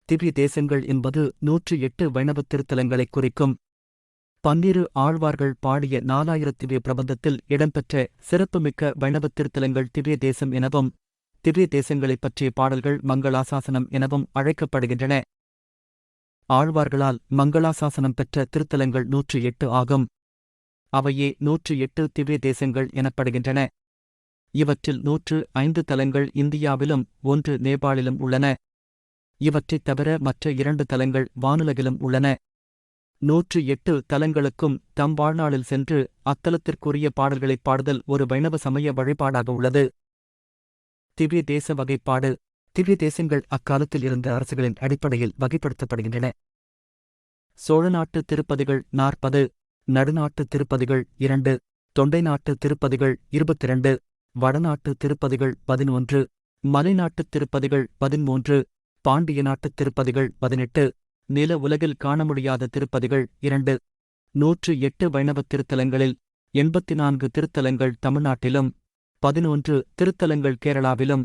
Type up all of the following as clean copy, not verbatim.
திவ்ய தேசங்கள் என்பது 108 வைணவத் திருத்தலங்களைக் குறிக்கும். 12 ஆழ்வார்கள் பாடிய 4000 திவ்ய பிரபந்தத்தில் இடம்பெற்ற சிறப்புமிக்க வைணவத் திருத்தலங்கள் திவ்ய தேசம் எனவும், திவ்ய தேசங்களைப் பற்றிய பாடல்கள் மங்களாசாசனம் எனவும் அழைக்கப்படுகின்றன. ஆழ்வார்களால் மங்களாசாசனம் பெற்ற திருத்தலங்கள் 108 ஆகும். அவையே 108 திவ்ய தேசங்கள் எனப்படுகின்றன. இவற்றில் 105 தலங்கள் இந்தியாவிலும் 1 நேபாளிலும் உள்ளன. இவற்றைத் தவிர மற்ற 2 தலங்கள் வானுலகிலும் உள்ளன. 108 தலங்களுக்கும் தம் வாழ்நாளில் சென்று அத்தலத்திற்குரிய பாடல்களைப் பாடுதல் ஒரு வைணவ சமய வழிபாடாக உள்ளது. திவ்ய தேச வகைப்பாடு. திவ்ய தேசங்கள் அக்காலத்தில் இருந்த அரசுகளின் அடிப்படையில் வகைப்படுத்தப்படுகின்றன. சோழநாட்டு திருப்பதிகள் 40, நடுநாட்டு திருப்பதிகள் 2, தொண்டை நாட்டு திருப்பதிகள் 22, வடநாட்டு திருப்பதிகள் 11, மலைநாட்டுத் திருப்பதிகள் 13, பாண்டிய நாட்டுத் திருப்பதிகள் 18, நில உலகில் காண முடியாத திருப்பதிகள் 2. 108 வைணவத் திருத்தலங்களில் 84 திருத்தலங்கள் தமிழ்நாட்டிலும், 11 திருத்தலங்கள் கேரளாவிலும்,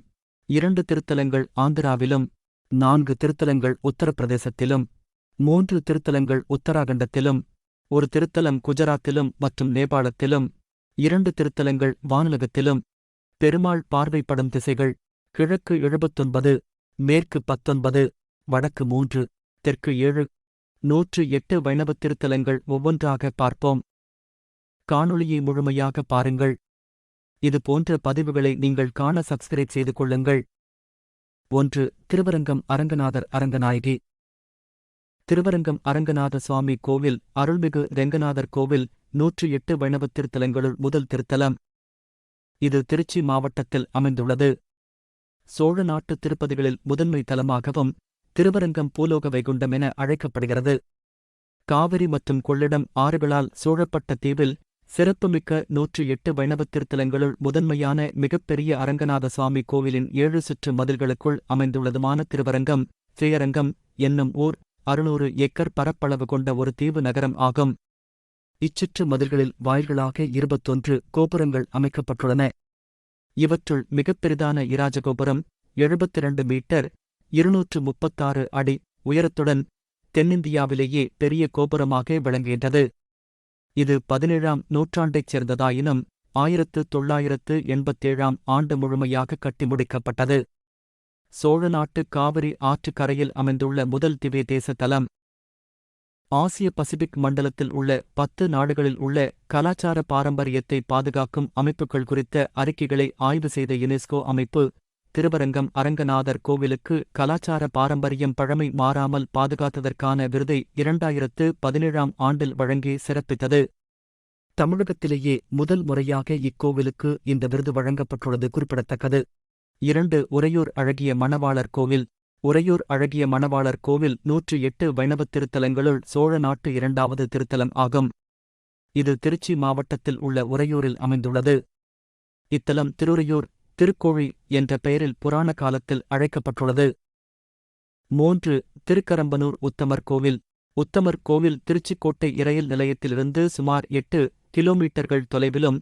2 திருத்தலங்கள் ஆந்திராவிலும், 4 திருத்தலங்கள் உத்தரப்பிரதேசத்திலும், 3 திருத்தலங்கள் உத்தராகண்டத்திலும், 1 திருத்தலம் குஜராத்திலும் மற்றும் நேபாளத்திலும், 2 திருத்தலங்கள் வானுலகத்திலும். பெருமாள் பார்வைப்படும் திசைகள்: கிழக்கு 79, மேற்கு 19, வடக்கு 3, தெற்கு 7. 108 வைணவத் திருத்தலங்கள் ஒவ்வொன்றாக பார்ப்போம். காணொளியை முழுமையாக பாருங்கள். இது போன்ற பதிவுகளை நீங்கள் காண சப்ஸ்கிரைப் செய்து கொள்ளுங்கள். 1. திருவரங்கம் அரங்கநாதர் அரங்கநாயகி. திருவரங்கம் அரங்கநாத சுவாமி கோவில் அருள்மிகு ரெங்கநாதர் கோவில் 108 வைணவத் திருத்தலங்களுள் முதல் திருத்தலம். இது திருச்சி மாவட்டத்தில் அமைந்துள்ளது. சோழ நாட்டு திருப்பதிகளில் முதன்மை தலமாகவும் திருவரங்கம் பூலோக வைகுண்டம் என அழைக்கப்படுகிறது. காவிரி மற்றும் கொள்ளிடம் ஆறுகளால் சூழப்பட்ட தீவில் சிறப்புமிக்க 108 வைணவத் திருத்தலங்களுள் முதன்மையான மிகப்பெரிய அரங்கநாத சுவாமி கோவிலின் 7 சுற்று மதில்களுக்குள் அமைந்துள்ளதுமான திருவரங்கம் ஸ்ரீயரங்கம் என்னும் ஊர் 600 ஏக்கர் பரப்பளவு கொண்ட ஒரு தீவு நகரம் ஆகும். இச்சுற்று மதில்களில் வாயில்களாக 21 கோபுரங்கள் அமைக்கப்பட்டுள்ளன. இவற்றுள் மிகப்பெரிதான இராஜகோபுரம் 72 மீட்டர் 236 அடி உயரத்துடன் தென்னிந்தியாவிலேயே பெரிய கோபுரமாக விளங்குகின்றது. இது 17ஆம் நூற்றாண்டைச் சேர்ந்ததாயினும் 1987ஆம் ஆண்டு முழுமையாக கட்டி முடிக்கப்பட்டது. சோழ நாட்டு காவிரி ஆற்று கரையில் அமைந்துள்ள முதல் திவ்ய தேச தலம். ஆசிய பசிபிக் மண்டலத்தில் உள்ள 10 நாடுகளில் உள்ள கலாச்சார பாரம்பரியத்தை பாதுகாக்கும் அமைப்புகள் குறித்த அறிக்கைகளை ஆய்வு செய்த யுனெஸ்கோ அமைப்பு திருவரங்கம் அரங்கநாதர் கோவிலுக்கு கலாச்சார பாரம்பரியம் பழமை மாறாமல் பாதுகாத்ததற்கான விருதை 2017ஆம் ஆண்டில் வழங்கி சிறப்பித்தது. தமிழகத்திலேயே முதல் முறையாக இக்கோவிலுக்கு இந்த விருது வழங்கப்பட்டுள்ளது குறிப்பிடத்தக்கது. 2. உறையூர் அழகிய மணவாளர் கோவில். உறையூர் அழகிய மணவாளர் கோவில் 108 வைணவத் திருத்தலங்களுள் சோழ நாட்டு 2வது திருத்தலம் ஆகும். இது திருச்சி மாவட்டத்தில் உள்ள உறையூரில் அமைந்துள்ளது. இத்தலம் திருஉறையூர் திருக்கோழி என்ற பெயரில் புராண காலத்தில் அழைக்கப்பட்டுள்ளது. 3. திருக்கரம்பனூர் உத்தமர் கோவில். உத்தமர் கோவில் திருச்சிக்கோட்டை இரயில் நிலையத்திலிருந்து சுமார் 8 கிலோமீட்டர்கள் தொலைவிலும்,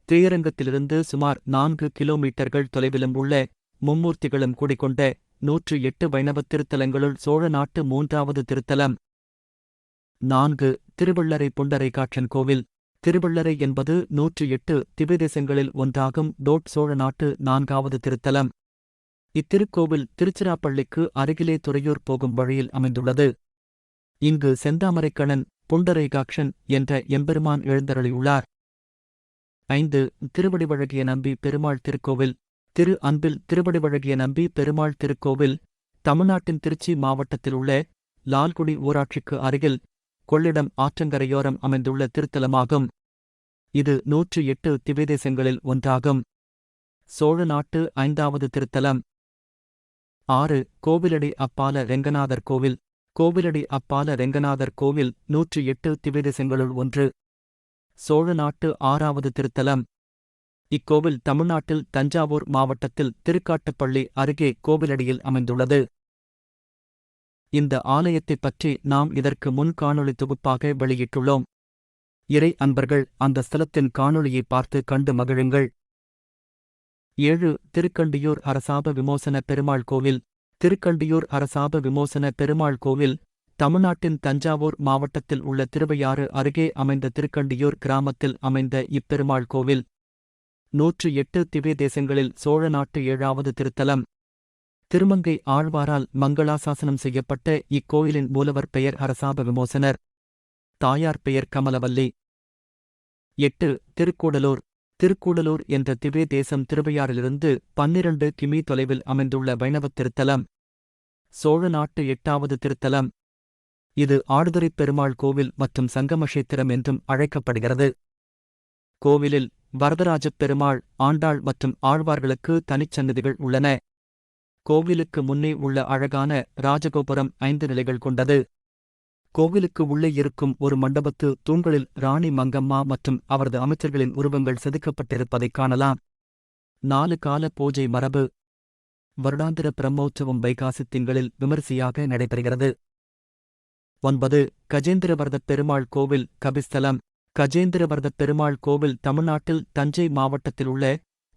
ஸ்ரீரங்கத்திலிருந்து சுமார் 4 கிலோமீட்டர்கள் தொலைவிலும் உள்ள மும்மூர்த்திகளும் குடிகொண்ட 108 வைணவத் திருத்தலங்களுள் சோழ நாட்டு 3வது திருத்தலம். 4. திருவள்ளரை புண்டரைகாட்சன் கோவில். திருவள்ளரை என்பது 108 திவ்யதேசங்களில் ஒன்றாகும். சோழ நாட்டு 4வது திருத்தலம். இத்திருக்கோவில் திருச்சிராப்பள்ளிக்கு அருகிலே துறையூர் போகும் வழியில் அமைந்துள்ளது. இங்கு செந்தாமரைக்கண்ணன் புண்டரைகாக்ஷன் என்ற எம்பெருமான் எழுந்தருளியுள்ளார். 5. திருவடிவழகிய நம்பி பெருமாள் திருக்கோவில். திரு அன்பில் திருவடிவழகிய நம்பி பெருமாள் திருக்கோவில் தமிழ்நாட்டின் திருச்சி மாவட்டத்தில் உள்ள லால்குடி ஊராட்சிக்கு அருகில் கொள்ளிடம் ஆற்றங்கரையோரம் அமைந்துள்ள திருத்தலமாகும். இது 108 திவ்யதேசங்களில் ஒன்றாகும். சோழ நாட்டு 5வது திருத்தலம். 6. கோவிலடி அப்பால ரெங்கநாதர் கோவில். கோவிலடி அப்பால ரெங்கநாதர் கோவில் 108 திவ்யதேசங்களுள் ஒன்று. சோழ நாட்டு 6வது திருத்தலம். இக்கோவில் தமிழ்நாட்டில் தஞ்சாவூர் மாவட்டத்தில் திருக்காட்டுப்பள்ளி அருகே கோவிலடியில் அமைந்துள்ளது. இந்த ஆலயத்தைப் பற்றி நாம் இதற்கு முன் காணொளி தொகுப்பாக வெளியிட்டுள்ளோம். இறை அன்பர்கள் அந்த ஸ்தலத்தின் காணொளியை பார்த்து கண்டு மகிழுங்கள். 7. திருக்கண்டியூர் அரசாப விமோசன பெருமாள் கோவில். திருக்கண்டியூர் அரசாப விமோசன பெருமாள் கோவில் தமிழ்நாட்டின் தஞ்சாவூர் மாவட்டத்தில் உள்ள திருவையாறு அருகே அமைந்த திருக்கண்டியூர் கிராமத்தில் அமைந்த இப்பெருமாள் கோவில் 108 திவ்ய தேசங்களில் சோழ நாட்டு 7வது திருத்தலம். திருமங்கை ஆழ்வாரால் மங்களாசாசனம் செய்யப்பட்ட இக்கோயிலின் மூலவர் பெயர் அரசாப விமோசனர். தாயார் பெயர் கமலவல்லி. 8. திருக்கூடலூர். திருக்கூடலூர் என்ற திவ்ய தேசம் திருவையாறிலிருந்து 12 கிமீ தொலைவில் அமைந்துள்ள வைணவத் திருத்தலம். சோழ நாட்டு 8வது திருத்தலம். இது ஆடுதுறைப் பெருமாள் கோவில் மற்றும் சங்கமக்ஷேத்திரம் என்றும் அழைக்கப்படுகிறது. கோவிலில் வரதராஜப் பெருமாள், ஆண்டாள் மற்றும் ஆழ்வார்களுக்கு தனிச்சன்னதிகள் உள்ளன. கோவிலுக்கு முன்னே உள்ள அழகான ராஜகோபுரம் 5 நிலைகள் கொண்டது. கோவிலுக்கு உள்ளே இருக்கும் ஒரு மண்டபத்து தூண்களில் ராணி மங்கம்மா மற்றும் அவரது அமைச்சர்களின் உருவங்கள் செதுக்கப்பட்டிருப்பதைக் காணலாம். 4 கால பூஜை மரபு. வருடாந்திர பிரம்மோற்சவம் வைகாசி திங்களில் விமரிசையாக நடைபெறுகிறது. 9. கஜேந்திரவரதப் பெருமாள் கோவில் கபிஸ்தலம். கஜேந்திரவரதப் பெருமாள் கோவில் தமிழ்நாட்டில் தஞ்சை மாவட்டத்தில் உள்ள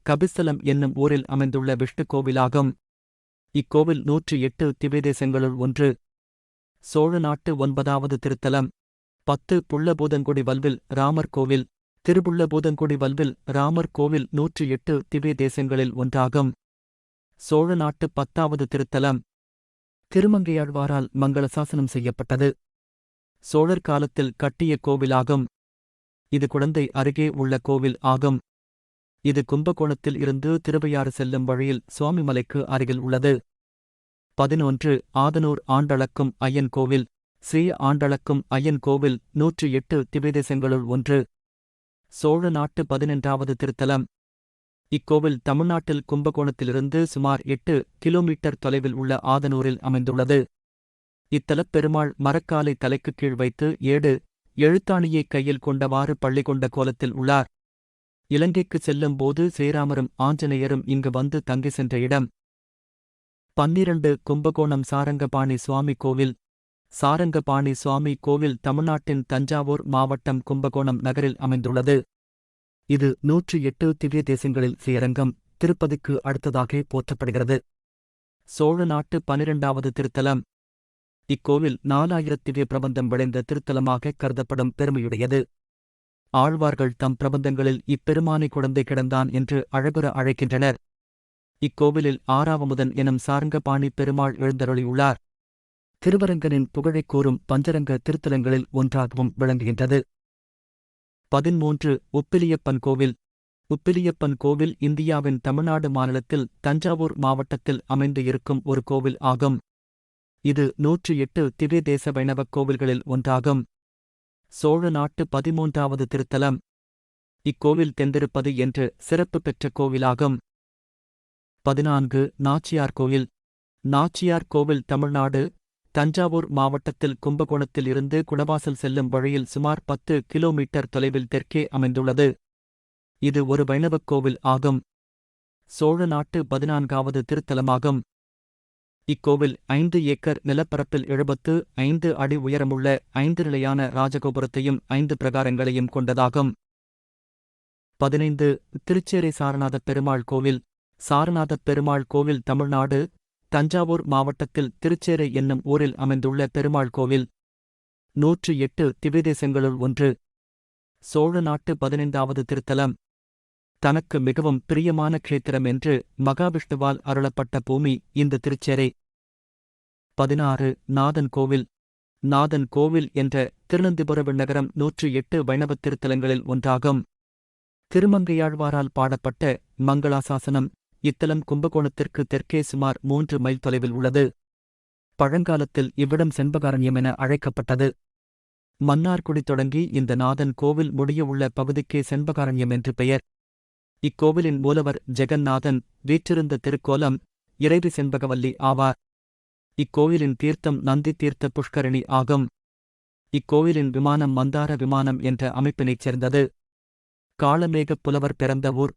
கபிஸ்தலம் என்னும் ஊரில் அமைந்துள்ள விஷ்ணு கோவிலாகும். இக்கோவில் 108 திவ்யதேசங்களுள் ஒன்று. சோழ நாட்டு 9வது திருத்தலம். 10. புள்ளபூதங்குடி வல்வில் ராமர் கோவில். திருப்புள்ளபூதங்குடி வல்வில் ராமர் கோவில் 108 திவ்ய தேசங்களில் ஒன்றாகும். சோழ நாட்டு 10வது திருத்தலம். திருமங்கையாழ்வாரால் மங்களசாசனம் செய்யப்பட்டது. சோழர் காலத்தில் கட்டிய கோவிலாகும். இது குடந்தை அருகே உள்ள கோவில் ஆகும். இது கும்பகோணத்தில் இருந்து திருவையாறு செல்லும் வழியில் சுவாமிமலைக்கு அருகில் உள்ளது. 11. ஆதனூர் ஆண்டளக்கும் ஐயன் கோவில். ஸ்ரீ ஆண்டளக்கும் ஐயன் கோவில் 108 திவ்யதேசங்களுள் ஒன்று. சோழ நாட்டு 11வது திருத்தலம். இக்கோவில் தமிழ்நாட்டில் கும்பகோணத்திலிருந்து சுமார் 8 கிலோமீட்டர் தொலைவில் உள்ள ஆதனூரில் அமைந்துள்ளது. இத்தலப் பெருமாள் மரக்காலை தலைக்குக் கீழ் வைத்து 7 எழுத்தாணியை கையில் கொண்டவாறு பள்ளி கொண்ட கோலத்தில் உள்ளார். இலங்கைக்கு செல்லும் போது ஸ்ரீராமரும் ஆஞ்சநேயரும் இங்கு வந்து தங்கி சென்ற இடம். 12. கும்பகோணம் சாரங்கபாணி சுவாமி கோவில். சாரங்கபாணி சுவாமி கோவில் தமிழ்நாட்டின் தஞ்சாவூர் மாவட்டம் கும்பகோணம் நகரில் அமைந்துள்ளது. இது 108 திவ்ய தேசங்களில் ஸ்ரீரங்கம், திருப்பதிக்கு அடுத்ததாக போற்றப்படுகிறது. சோழ நாட்டு 12வது திருத்தலம். இக்கோவில் 4000 திவ்ய பிரபந்தம் விளைந்த திருத்தலமாக கருதப்படும் பெருமையுடையது. ஆழ்வார்கள் தம் பிரபந்தங்களில் இப்பெருமானை குழந்தை கிடந்தான் என்று அழகுற அழைக்கின்றனர். இக்கோவிலில் ஆறாவமுதன் எனும் சாரங்கபாணி பெருமாள் எழுந்தருளியுள்ளார். திருவரங்கனின் புகழைக் கூறும் பஞ்சரங்க திருத்தலங்களில் ஒன்றாகவும் விளங்குகின்றது. 13. உப்பிலியப்பன் கோவில். உப்பிலியப்பன் கோவில் இந்தியாவின் தமிழ்நாடு மாநிலத்தில் தஞ்சாவூர் மாவட்டத்தில் அமைந்து இருக்கும் ஒரு கோவில் ஆகும். இது 108 திவ்ய தேச வைணவக் கோவில்களில் ஒன்றாகும். சோழ நாட்டு 13வது திருத்தலம். இக்கோவில் தென்திருப்பதி என்று சிறப்பு பெற்ற கோவிலாகும். 14. நாச்சியார் கோயில். நாச்சியார் கோவில் தமிழ்நாடு தஞ்சாவூர் மாவட்டத்தில் கும்பகோணத்தில் இருந்து குடவாசல் செல்லும் வழியில் சுமார் 10 கிலோமீட்டர் தொலைவில் தெற்கே அமைந்துள்ளது. இது ஒரு வைணவக் கோவில் ஆகும். சோழ நாட்டு 14வது திருத்தலமாகும். இக்கோவில் 5 ஏக்கர் நிலப்பரப்பில் 75 அடி உயரமுள்ள 5 நிலையான ராஜகோபுரத்தையும் 5 பிரகாரங்களையும் கொண்டதாகும். 15. திருச்சேரை சாரநாதப் பெருமாள் கோவில். சாரநாதப் பெருமாள் கோவில் தமிழ்நாடு தஞ்சாவூர் மாவட்டத்தில் திருச்சேரை என்னும் ஊரில் அமைந்துள்ள பெருமாள் கோவில். 108 திவ்யதேசங்களுள் ஒன்று. சோழ நாட்டு 15வது திருத்தலம். தனக்கு மிகவும் பிரியமான க்ஷேத்திரம் என்று மகாவிஷ்ணுவால் அருளப்பட்ட பூமி இந்த திருச்சேரை. 16. நாதன் கோவில். நாதன் கோவில் என்ற திருநந்திபுர விண்ணகரம் 108 வைணவத் திருத்தலங்களில் ஒன்றாகும். திருமங்கையாழ்வாரால் பாடப்பட்ட மங்களாசாசனம் இத்தலம் கும்பகோணத்திற்கு தெற்கே சுமார் 3 மைல் தொலைவில் உள்ளது. பழங்காலத்தில் இவ்விடம் செண்பகாரண்யம் என அழைக்கப்பட்டது. மன்னார்குடி தொடங்கி இந்த நாதன் கோவில் முடிய உள்ள பகுதிக்கே செண்பகாரண்யம் என்று பெயர். இக்கோவிலின் மூலவர் ஜெகந்நாதன் வீற்றிருந்த திருக்கோலம் இறைவி செண்பகவல்லி ஆவார். இக்கோயிலின் தீர்த்தம் நந்தி தீர்த்த புஷ்கரணி ஆகும். இக்கோயிலின் விமானம் மந்தார விமானம் என்ற அமைப்பினைச் சேர்ந்தது. காளமேகப் புலவர் பிறந்த ஊர்.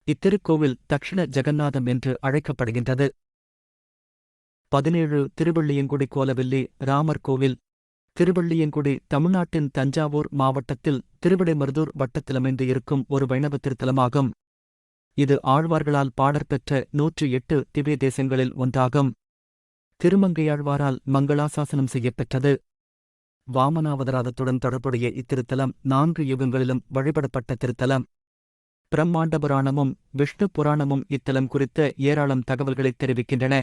இத்திருக்கோவில் தக்ஷிண ஜெகந்நாதம் என்று அழைக்கப்படுகின்றது. 17. திருவள்ளியங்குடி கோலவில்லி ராமர் கோவில். திருவள்ளியங்குடி தமிழ்நாட்டின் தஞ்சாவூர் மாவட்டத்தில் திருவிடைமருதூர் வட்டத்திலமைந்து இருக்கும் ஒரு வைணவ திருத்தலமாகும். இது ஆழ்வார்களால் பாடற்பெற்ற 108 திவ்ய தேசங்களில் ஒன்றாகும். திருமங்கையாழ்வாரால் மங்களாசாசனம் செய்யப்பெற்றது. வாமனாவதாரத்துடன் தொடர்புடைய இத்திருத்தலம் 4 யுகங்களிலும் வழிபடப்பட்ட திருத்தலம். பிரம்மாண்ட புராணமும் விஷ்ணு புராணமும் இத்தலம் குறித்த ஏராளம் தகவல்களைத் தெரிவிக்கின்றன.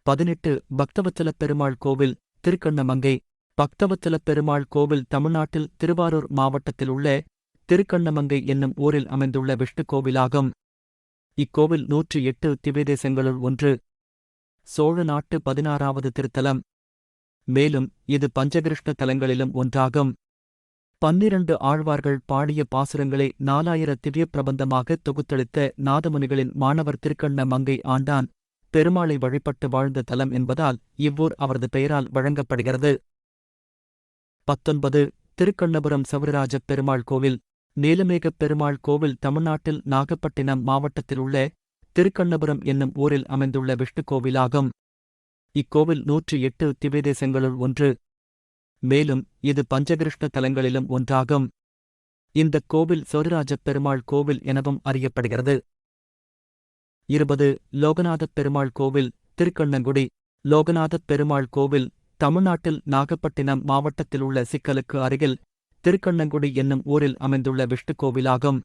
18 பக்தவத்சலப் பெருமாள் கோவில், திருக்கண்ணமங்கை. பக்தவத்சலப் பெருமாள் கோவில் தமிழ்நாட்டில் திருவாரூர் மாவட்டத்தில் உள்ள திருக்கண்ணமங்கை என்னும் ஊரில் அமைந்துள்ள விஷ்ணு கோவிலாகும். இக்கோவில் 108 திவ்யதேசங்களுள் ஒன்று. சோழ நாட்டு 16வது திருத்தலம். மேலும் இது பஞ்சகிருஷ்ண தலங்களிலும் ஒன்றாகும். 12 ஆழ்வார்கள் பாடிய பாசுரங்களை 4000 திவ்ய பிரபந்தமாக தொகுத்தளித்த நாதமுனிகளின் மாணவர் திருக்கண்ணமங்கை ஆண்டான் பெருமாளை வழிபட்டு வாழ்ந்த தலம் என்பதால் இவ்வூர் அவரது பெயரால் வழங்கப்படுகிறது. 19 திருக்கண்ணபுரம் சௌரராஜப் பெருமாள் கோவில். நீலமேகப் பெருமாள் கோவில் தமிழ்நாட்டில் நாகப்பட்டினம் மாவட்டத்தில் உள்ள திருக்கண்ணபுரம் என்னும் ஊரில் அமைந்துள்ள விஷ்ணு கோவிலாகும். இக்கோவில் 108 திவ்யதேசங்களுள் ஒன்று. மேலும் இது பஞ்சகிருஷ்ண தலங்களிலும் ஒன்றாகும். இந்தக் கோவில் சௌரராஜப் பெருமாள் கோவில் எனவும் அறியப்படுகிறது. 20 லோகநாதப் பெருமாள் கோவில், திருக்கண்ணங்குடி. லோகநாதப் பெருமாள் கோவில் தமிழ்நாட்டில் நாகப்பட்டினம் மாவட்டத்தில் உள்ள சிக்கலுக்கு அருகில் திருக்கண்ணங்குடி என்னும் ஊரில் அமைந்துள்ள விஷ்ணு கோவிலாகும்.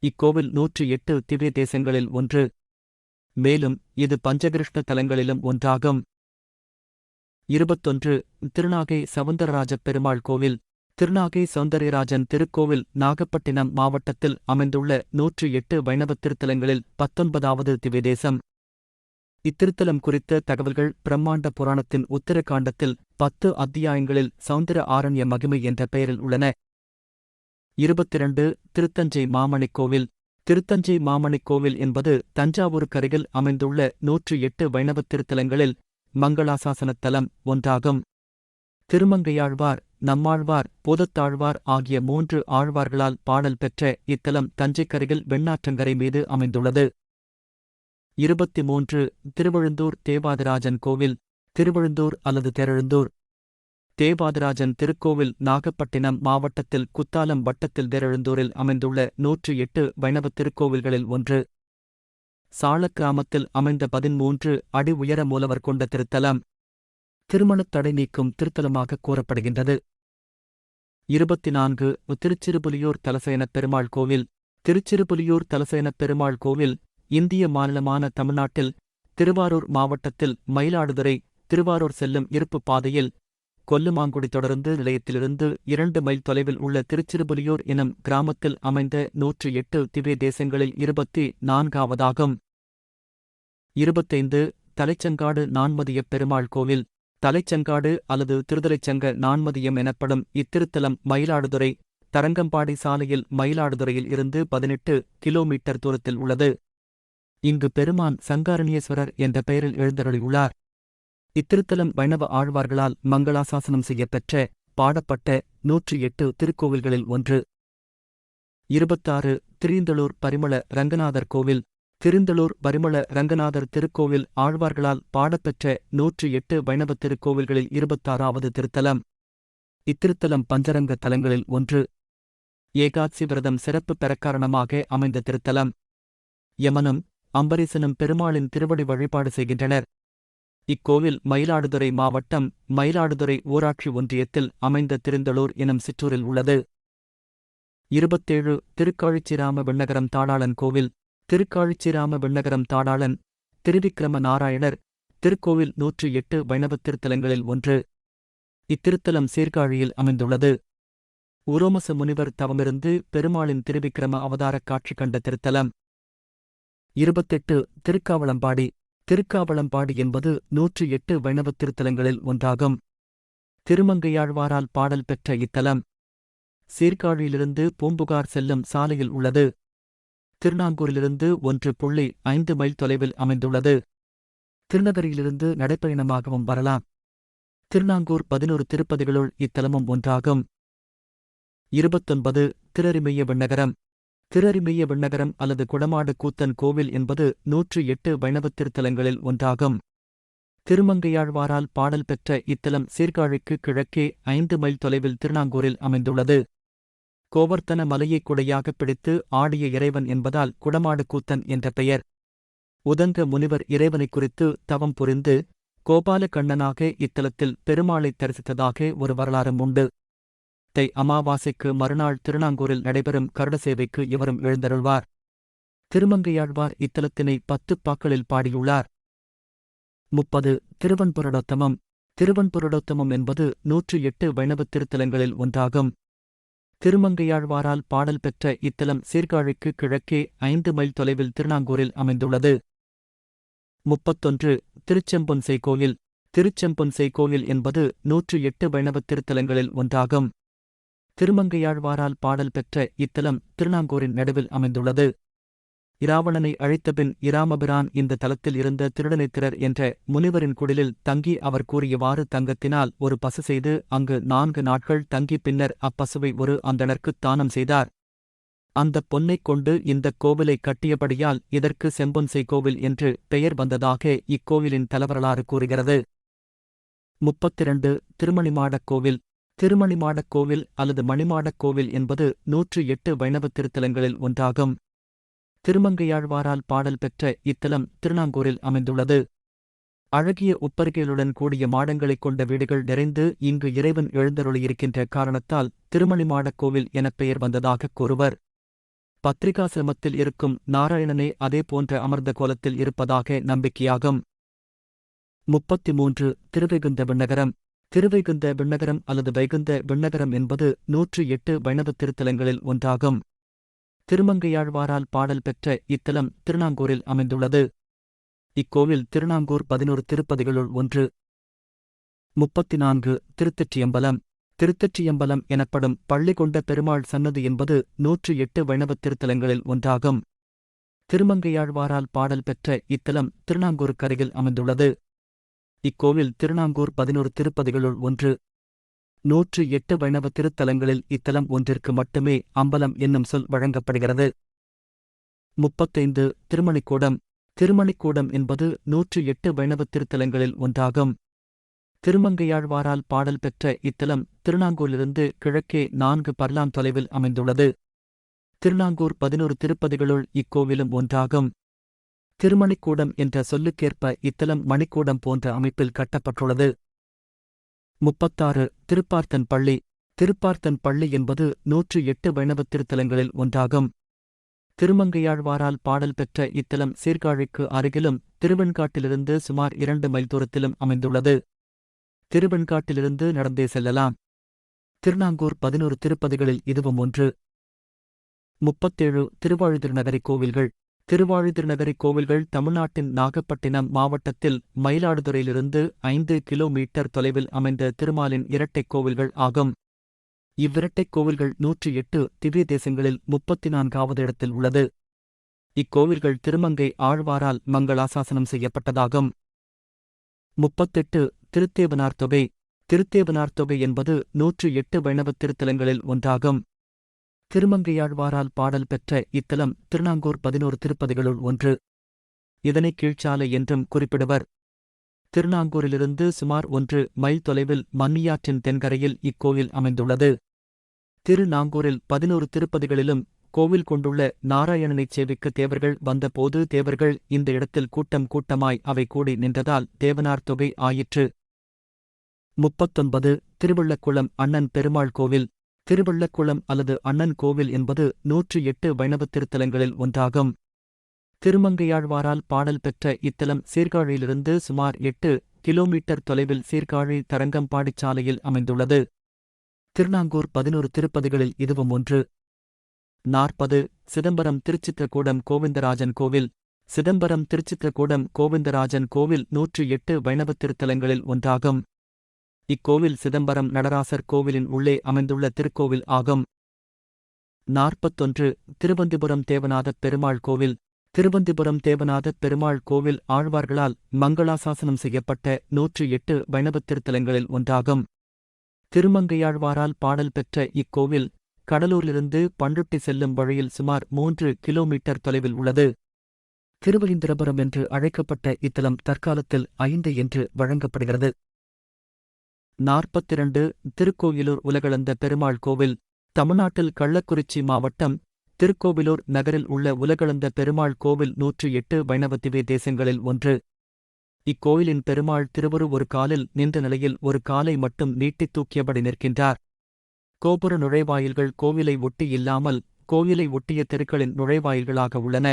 இக்கோவில் 108 திவ்ய தேசங்களில் ஒன்று. மேலும் இது பஞ்சகிருஷ்ண தலங்களிலும் ஒன்றாகும். 21 திருநாகை சவுந்தரராஜப் பெருமாள் கோவில். திருநாகை சௌந்தரராஜன் திருக்கோவில் நாகப்பட்டினம் மாவட்டத்தில் அமைந்துள்ள 108 வைணவத் திருத்தலங்களில் 19வது திவ்யதேசம். இத்திருத்தலம் குறித்த தகவல்கள் பிரம்மாண்ட புராணத்தின் உத்தரகாண்டத்தில் 10 அத்தியாயங்களில் சௌந்தர ஆரண்ய மகிமை என்ற பெயரில் உள்ளன. 22 திருத்தஞ்சை மாமணிக் கோவில். திருத்தஞ்சை மாமணிக் கோவில் என்பது தஞ்சாவூருக்கருகில் அமைந்துள்ள 108 வைணவத் திருத்தலங்களில் மங்களாசாசனத் தலம் ஒன்றாகும். திருமங்கையாழ்வார், நம்மாழ்வார், பூதத்தாழ்வார் ஆகிய 3 ஆழ்வார்களால் பாடல் பெற்ற இத்தலம் தஞ்சைக்கருகில் வெண்ணாற்றங்கரை மீது அமைந்துள்ளது. 23 திருவழுந்தூர் தேவாதிராஜன் கோவில். திருவழுந்தூர் அல்லது தெரெழுந்தூர் தேவாதிராஜன் திருக்கோவில் நாகப்பட்டினம் மாவட்டத்தில் குத்தாலம் வட்டத்தில் தெரெழுந்தூரில் அமைந்துள்ள 108 வைணவத் திருக்கோவில்களில் ஒன்று. சாளக்கிராமத்தில் அமைந்த 13 அடி உயர மூலவர் கொண்ட திருத்தலம். திருமணத் தடை நீக்கும் திருத்தலமாக கூறப்படுகின்றது. 24 திருச்சிறுபுலியூர் தலசயனப் பெருமாள் கோவில். திருச்சிறுபுலியூர் தலசயனப் பெருமாள் கோவில் இந்திய மாநிலமான தமிழ்நாட்டில் திருவாரூர் மாவட்டத்தில் மயிலாடுதுறை திருவாரூர் செல்லும் இருப்பு பாதையில் கொல்லுமாங்குடி தொடருந்து நிலையத்திலிருந்து 2 மைல் தொலைவில் உள்ள திருச்சிறுபுலியூர் எனும் கிராமத்தில் அமைந்த 108 திவ்ய தேசங்களில் 24வதாகும். 25 தலைச்சங்காடு நான்மதியப் பெருமாள் கோவில். தலைச்சங்காடு அல்லது திருதலைச்சங்க நான்மதியம் எனப்படும் இத்திருத்தலம் மயிலாடுதுறை தரங்கம்பாடி சாலையில் மயிலாடுதுறையில் இருந்து 18 கிலோமீட்டர் தூரத்தில் உள்ளது. இங்கு பெருமான் சங்காரண்யேஸ்வரர் என்ற பெயரில் எழுந்தருளியுள்ளார். இத்திருத்தலம் வைணவ ஆழ்வார்களால் மங்களாசாசனம் செய்யப்பெற்ற பாடப்பட்ட 108 திருக்கோவில்களில் ஒன்று. 26 திருந்தளூர் பரிமள ரங்கநாதர் கோவில். திருந்தளூர் பரிமள ரங்கநாதர் திருக்கோவில் ஆழ்வார்களால் பாடப்பெற்ற 108 வைணவத் திருக்கோவில்களில் 26வது திருத்தலம். இத்திருத்தலம் பஞ்சரங்க தலங்களில் ஒன்று. ஏகாதசி விரதம் சிறப்பு பெறக்காரணமாக அமைந்த திருத்தலம். யமனும் அம்பரீசனும் பெருமாளின் திருவடி வழிபாடு செய்கின்றனர். இக்கோவில் மயிலாடுதுறை மாவட்டம் மயிலாடுதுறை ஊராட்சி ஒன்றியத்தில் அமைந்த திருந்தளூர் எனும் சிற்றூரில் உள்ளது. 27 திருக்காழிச்சிராம விண்ணகரம் தாடாளன் கோவில். திருக்காழிச்சிராம விண்ணகரம் தாடாளன் திருவிக்கிரம நாராயணர் திருக்கோவில் 108 வைணவத் திருத்தலங்களில் ஒன்று. இத்திருத்தலம் சீர்காழியில் அமைந்துள்ளது. உரோமச முனிவர் தவமிருந்து பெருமாளின் திருவிக்கிரம அவதாரக் காட்சி கண்ட திருத்தலம். 28 திருக்காவளம்பாடி. திருக்காவளம்பாடி என்பது 108 வைணவத் திருத்தலங்களில் ஒன்றாகும். திருமங்கையாழ்வாரால் பாடல் பெற்ற இத்தலம் சீர்காழியிலிருந்து பூம்புகார் செல்லும் சாலையில் உள்ளது. திருநாங்கூரிலிருந்து 1.5 மைல் தொலைவில் அமைந்துள்ளது. திருநகரியிலிருந்து நடைப்பயணமாகவும் வரலாம். திருநாங்கூர் 11 திருப்பதிகளுள் இத்தலமும் ஒன்றாகும். 29 திரறிமெய்ய விண்ணகரம். திரறிமெய்ய விண்ணகரம் அல்லது குடமாடு கூத்தன் கோவில் என்பது 108 வைணவத் திருத்தலங்களில் ஒன்றாகும். திருமங்கையாழ்வாரால் பாடல் பெற்ற இத்தலம் சீர்காழிக்கு கிழக்கே 5 மைல் தொலைவில் திருநாங்கூரில் அமைந்துள்ளது. கோவர்த்தன மலையைக் குடையாகப் பிடித்து ஆடிய இறைவன் என்பதால் குடமாடு கூத்தன் என்ற பெயர். உதங்க முனிவர் இறைவனைக் குறித்து தவம் புரிந்து கோபாலகண்ணனாக இத்தலத்தில் பெருமாளை தரிசித்ததாக ஒரு வரலாறும் உண்டு. தை அமாவாசைக்கு மறுநாள் திருநாங்கூரில் நடைபெறும் கருட சேவைக்கு இவரும் எழுந்தருள்வார். திருமங்கையாழ்வார் இத்தலத்தினை 10 பாக்களில் பாடியுள்ளார். 30. திருவன்புரடோத்தமம். திருவன்புரடோத்தமம் என்பது 108 வைணவத் திருத்தலங்களில் ஒன்றாகும். திருமங்கையாழ்வாரால் பாடல் பெற்ற இத்தலம் சீர்காழிக்கு கிழக்கே 5 மைல் தொலைவில் திருநாங்கூரில் அமைந்துள்ளது. 31. திருச்செம்பொன்செய் கோயில். திருச்செம்பொன்செய் கோயில் என்பது 108 வைணவத் திருத்தலங்களில் ஒன்றாகும். திருமங்கையாழ்வாரால் பாடல் பெற்ற இத்தலம் திருநாங்கூரின் நடுவில் அமைந்துள்ளது. இராவணனை அழித்தபின் இராமபிரான் இந்த தலத்தில் இருந்த திருடனைத்திரர் என்ற முனிவரின் குடிலில் தங்கி அவர் கூறியவாறு தங்கத்தினால் ஒரு பசு செய்து அங்கு 4 நாட்கள் தங்கி பின்னர் அப்பசுவை ஒரு அந்தணர்க்குத் தானம் செய்தார். அந்தப் பொன்னைக் கொண்டு இந்தக் கோவிலை கட்டியபடியால் இதற்கு செம்பொன்செய் கோவில் என்று பெயர் வந்ததாக இக்கோவிலின் தலவரலாறு கூறுகிறது. 32. திருமணிமாடக் கோவில். திருமணிமாடக் கோவில் அல்லது மணிமாடக் கோவில் என்பது 108 வைணவத் திருத்தலங்களில் ஒன்றாகும். திருமங்கையாழ்வாரால் பாடல் பெற்ற இத்தலம் திருநாங்கூரில் அமைந்துள்ளது. அழகிய உப்பருகைகளுடன் கூடிய மாடங்களைக் கொண்ட வீடுகள் நிறைந்து இங்கு இறைவன் எழுந்தருளியிருக்கின்ற காரணத்தால் திருமணிமாடக் கோவில் எனப் பெயர் வந்ததாகக் கூறுவர். பத்ரிகாசிரமத்தில் இருக்கும் நாராயணனே அதே போன்ற அமர்ந்த கோலத்தில் இருப்பதாக நம்பிக்கையாகும். 33. திருவைகுந்த விண்ணகரம். திருவைகுந்த விண்ணகரம் அல்லது வைகுந்த விண்ணகரம் என்பது 108 வைணவத் திருத்தலங்களில் ஒன்றாகும். திருமங்கையாழ்வாரால் பாடல் பெற்ற இத்தலம் திருநாங்கூரில் அமைந்துள்ளது. இக்கோவில் திருநாங்கூர் 11 திருப்பதிகளுள் ஒன்று. 34. திருத்தெற்றியம்பலம். திருத்தெற்றியம்பலம் எனப்படும் பள்ளி கொண்ட பெருமாள் சன்னதி என்பது 108 வைணவத் திருத்தலங்களில் ஒன்றாகும். திருமங்கையாழ்வாரால் பாடல் பெற்ற இத்தலம் திருநாங்கூருக்கருகில் அமைந்துள்ளது. இக்கோவில் திருநாங்கூர் 11 திருப்பதிகளுள் ஒன்று. 108 வைணவ திருத்தலங்களில் இத்தலம் ஒன்றிற்கு மட்டுமே அம்பலம் என்னும் சொல் வழங்கப்படுகிறது. 35. திருமணிக்கூடம். திருமணிக்கூடம் என்பது 108 வைணவத் திருத்தலங்களில் ஒன்றாகும். திருமங்கையாழ்வாரால் பாடல் பெற்ற இத்தலம் திருநாங்கூரிலிருந்து கிழக்கே 4 பர்லாங் தொலைவில் அமைந்துள்ளது. திருநாங்கூர் 11 திருப்பதிகளுள் இக்கோவிலும் ஒன்றாகும். திருமணிக்கூடம் என்ற சொல்லுக்கேற்ப இத்தலம் மணிக்கூடம் போன்ற அமைப்பில் கட்டப்பட்டுள்ளது. 36. திருப்பார்த்தன் பள்ளி. திருப்பார்த்தன் பள்ளி என்பது 108 வைணவத் திருத்தலங்களில் ஒன்றாகும். திருமங்கையாழ்வாரால் பாடல் பெற்ற இத்தலம் சீர்காழிக்கு அருகிலும் திருவெண்காட்டிலிருந்து சுமார் 2 மைல் தூரத்திலும் அமைந்துள்ளது. திருவெண்காட்டிலிருந்து நடந்தே செல்லலாம். திருநாங்கூர் 11 திருப்பதிகளில் இதுவும் ஒன்று. 37. திருவாழிதிருநகரி கோவில்கள். திருவாழிதிருநகரி கோவில்கள் தமிழ்நாட்டின் நாகப்பட்டினம் மாவட்டத்தில் மயிலாடுதுறையிலிருந்து 5 கிலோமீட்டர் தொலைவில் அமைந்த திருமாலின் இரட்டைக் கோவில்கள் ஆகும். இவ்விரட்டைக் கோவில்கள் 108 திவ்ய தேசங்களில் 34வது இடத்தில் உள்ளது. இக்கோவில்கள் திருமங்கை ஆழ்வாரால் மங்களாசாசனம் செய்யப்பட்டதாகும். 38. திருத்தேவனார் தொகை. திருத்தேவனார் தொகை என்பது 108 வைணவத் திருத்தலங்களில் ஒன்றாகும். திருமங்கையாழ்வாரால் பாடல் பெற்ற இத்தலம் திருநாங்கூர் 11 திருப்பதிகளுள் ஒன்று. இதனை கீழ்ச்சாலை என்றும் குறிப்பிடுவர். திருநாங்கூரிலிருந்து சுமார் 1 மைல் தொலைவில் மன்னியாற்றின் தென்கரையில் இக்கோயில் அமைந்துள்ளது. திருநாங்கூரில் 11 திருப்பதிகளிலும் கோவில் கொண்டுள்ள நாராயணனைச் சேவிக்க தேவர்கள் வந்தபோது தேவர்கள் இந்த இடத்தில் கூட்டம் கூட்டமாய் அவை கூடி நின்றதால் தேவனார் தொகை ஆயிற்று. 39. திருவள்ளக்குளம் அண்ணன் பெருமாள் கோவில். திருவள்ளக்குளம் அல்லது அண்ணன் கோவில் என்பது 108 வைணவத் திருத்தலங்களில் ஒன்றாகும். திருமங்கையாழ்வாரால் பாடல் பெற்ற இத்தலம் சீர்காழியிலிருந்து சுமார் 8 கிலோமீட்டர் தொலைவில் சீர்காழி தரங்கம்பாடிச் சாலையில் அமைந்துள்ளது. திருநாங்கூர் 11 திருப்பதிகளில் இதுவும் ஒன்று. 40. சிதம்பரம் திருச்சித்திரக்கூடம் கோவிந்தராஜன் கோவில். சிதம்பரம் திருச்சித்திரக்கூடம் கோவிந்தராஜன் கோவில் 108 வைணவத் திருத்தலங்களில் ஒன்றாகும். இக்கோவில் சிதம்பரம் நடராசர் கோவிலின் உள்ளே அமைந்துள்ள திருக்கோவில் ஆகும். 41. திருவந்திபுரம் தேவநாதப் பெருமாள் கோவில். திருவந்திபுரம் தேவநாதப் பெருமாள் கோவில் ஆழ்வார்களால் மங்களாசாசனம் செய்யப்பட்ட 108 வைணவத் திருத்தலங்களில் ஒன்றாகும். திருமங்கையாழ்வாரால் பாடல் பெற்ற இக்கோவில் கடலூரிலிருந்து பண்ருட்டி செல்லும் வழியில் சுமார் 3 கிலோமீட்டர் தொலைவில் உள்ளது. திருவலீந்திரபுரம் என்று அழைக்கப்பட்ட இத்தலம் தற்காலத்தில் 5 என்று வழங்கப்படுகிறது. 42. திருக்கோயிலூர் உலகளந்த பெருமாள் கோவில். தமிழ்நாட்டில் கள்ளக்குறிச்சி மாவட்டம் திருக்கோவிலூர் நகரில் உள்ள உலகளந்த பெருமாள் கோவில் 108 வைணவ திவ்ய தேசங்களில் ஒன்று. இக்கோயிலின் பெருமாள் திருவுரு ஒரு காலில் நின்ற நிலையில் ஒரு காலை மட்டும் நீட்டித் தூக்கியபடி நிற்கின்றார். கோபுர நுழைவாயில்கள் கோவிலை ஒட்டி இல்லாமல் கோவிலை ஒட்டிய தெருக்களின் நுழைவாயில்களாக உள்ளன.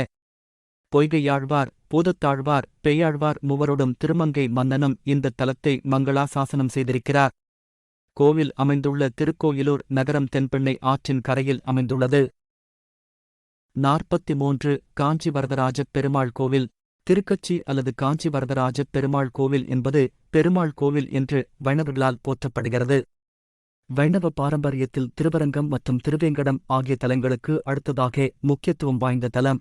பொய்கையாழ்வார், பூதத்தாழ்வார், பேயாழ்வார் மூவரோடும் திருமங்கை மன்னனும் இந்த தலத்தை மங்களாசாசனம் செய்திருக்கிறார். கோவில் அமைந்துள்ள திருக்கோயிலூர் நகரம் தென்பெண்ணை ஆற்றின் கரையில் அமைந்துள்ளது. 43 காஞ்சி வரதராஜப் பெருமாள் கோவில். திருக்கச்சி அல்லது காஞ்சி வரதராஜப் பெருமாள் கோவில் என்பது பெருமாள் கோவில் என்று வைணவர்களால் போற்றப்படுகிறது. வைணவ பாரம்பரியத்தில் திருவரங்கம் மற்றும் திருவேங்கடம் ஆகிய தலங்களுக்கு அடுத்ததாக முக்கியத்துவம் வாய்ந்த தலம்.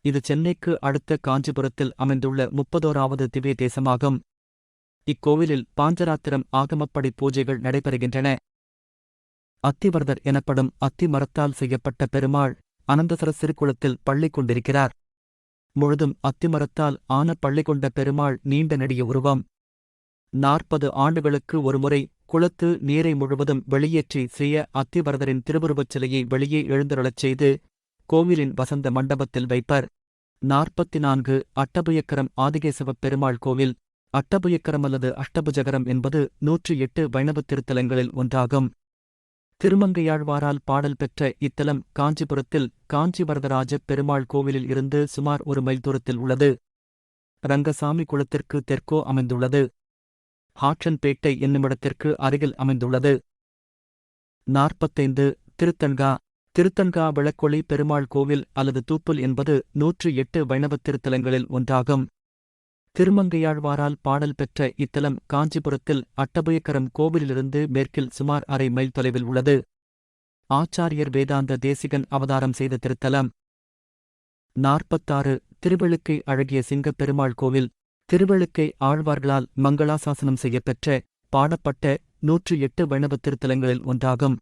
இது சென்னைக்கு அடுத்த காஞ்சிபுரத்தில் அமைந்துள்ள 31வது திவ்ய தேசமாகும். இக்கோவிலில் பாஞ்சராத்திரம் ஆகமப்படி பூஜைகள் நடைபெறுகின்றன. அத்திவரதர் எனப்படும் அத்தி மரத்தால் செய்யப்பட்ட பெருமாள் அனந்தசர சிறுகுளத்தில் பள்ளி கொண்டிருக்கிறார். முழுதும் அத்திமரத்தால் ஆன பள்ளி கொண்ட பெருமாள் நீண்ட நெடிய உருவம். 40 ஆண்டுகளுக்கு ஒருமுறை குளத்து நீரை முழுவதும் வெளியேற்றி செய்ய அத்திவரதரின் திருவுருவச் சிலையை வெளியே எழுந்தருளச் செய்து கோவிலின் வசந்த மண்டபத்தில் வைப்பர். 44 அட்டபுயக்கரம் ஆதிகேசவப் பெருமாள் கோவில். அட்டபுயக்கரம் அல்லது அஷ்டபுஜகரம் என்பது 108 வைணவத் திருத்தலங்களில் ஒன்றாகும். திருமங்கையாழ்வாரால் பாடல் பெற்ற இத்தலம் காஞ்சிபுரத்தில் காஞ்சி வரதராஜப் பெருமாள் கோவிலில் இருந்து சுமார் 1 மைல் தூரத்தில் உள்ளது. ரங்கசாமி குளத்திற்கு தெற்கோ அமைந்துள்ளது. ஹாட்சன்பேட்டை என்னுமிடத்திற்கு அருகில் அமைந்துள்ளது. 45 திருத்தன்கா. திருத்தன்கா விளக்கொளி பெருமாள் கோவில் அல்லது தூப்புல் என்பது 108 வைணவத் திருத்தலங்களில் ஒன்றாகும். திருமங்கையாழ்வாரால் பாடல் பெற்ற இத்தலம் காஞ்சிபுரத்தில் அட்டபுயக்கரம் கோவிலிலிருந்து மேற்கில் சுமார் 1/2 மைல் தொலைவில் உள்ளது. ஆச்சாரியர் வேதாந்த தேசிகன் அவதாரம் செய்த திருத்தலம். 46 திருவெழுக்கை அழகிய சிங்கப் பெருமாள் கோவில். திருவெழுக்கை ஆழ்வார்களால் மங்களாசாசனம் செய்யப்பெற்ற பாடப்பட்ட 108 வைணவத் திருத்தலங்களில் ஒன்றாகும்.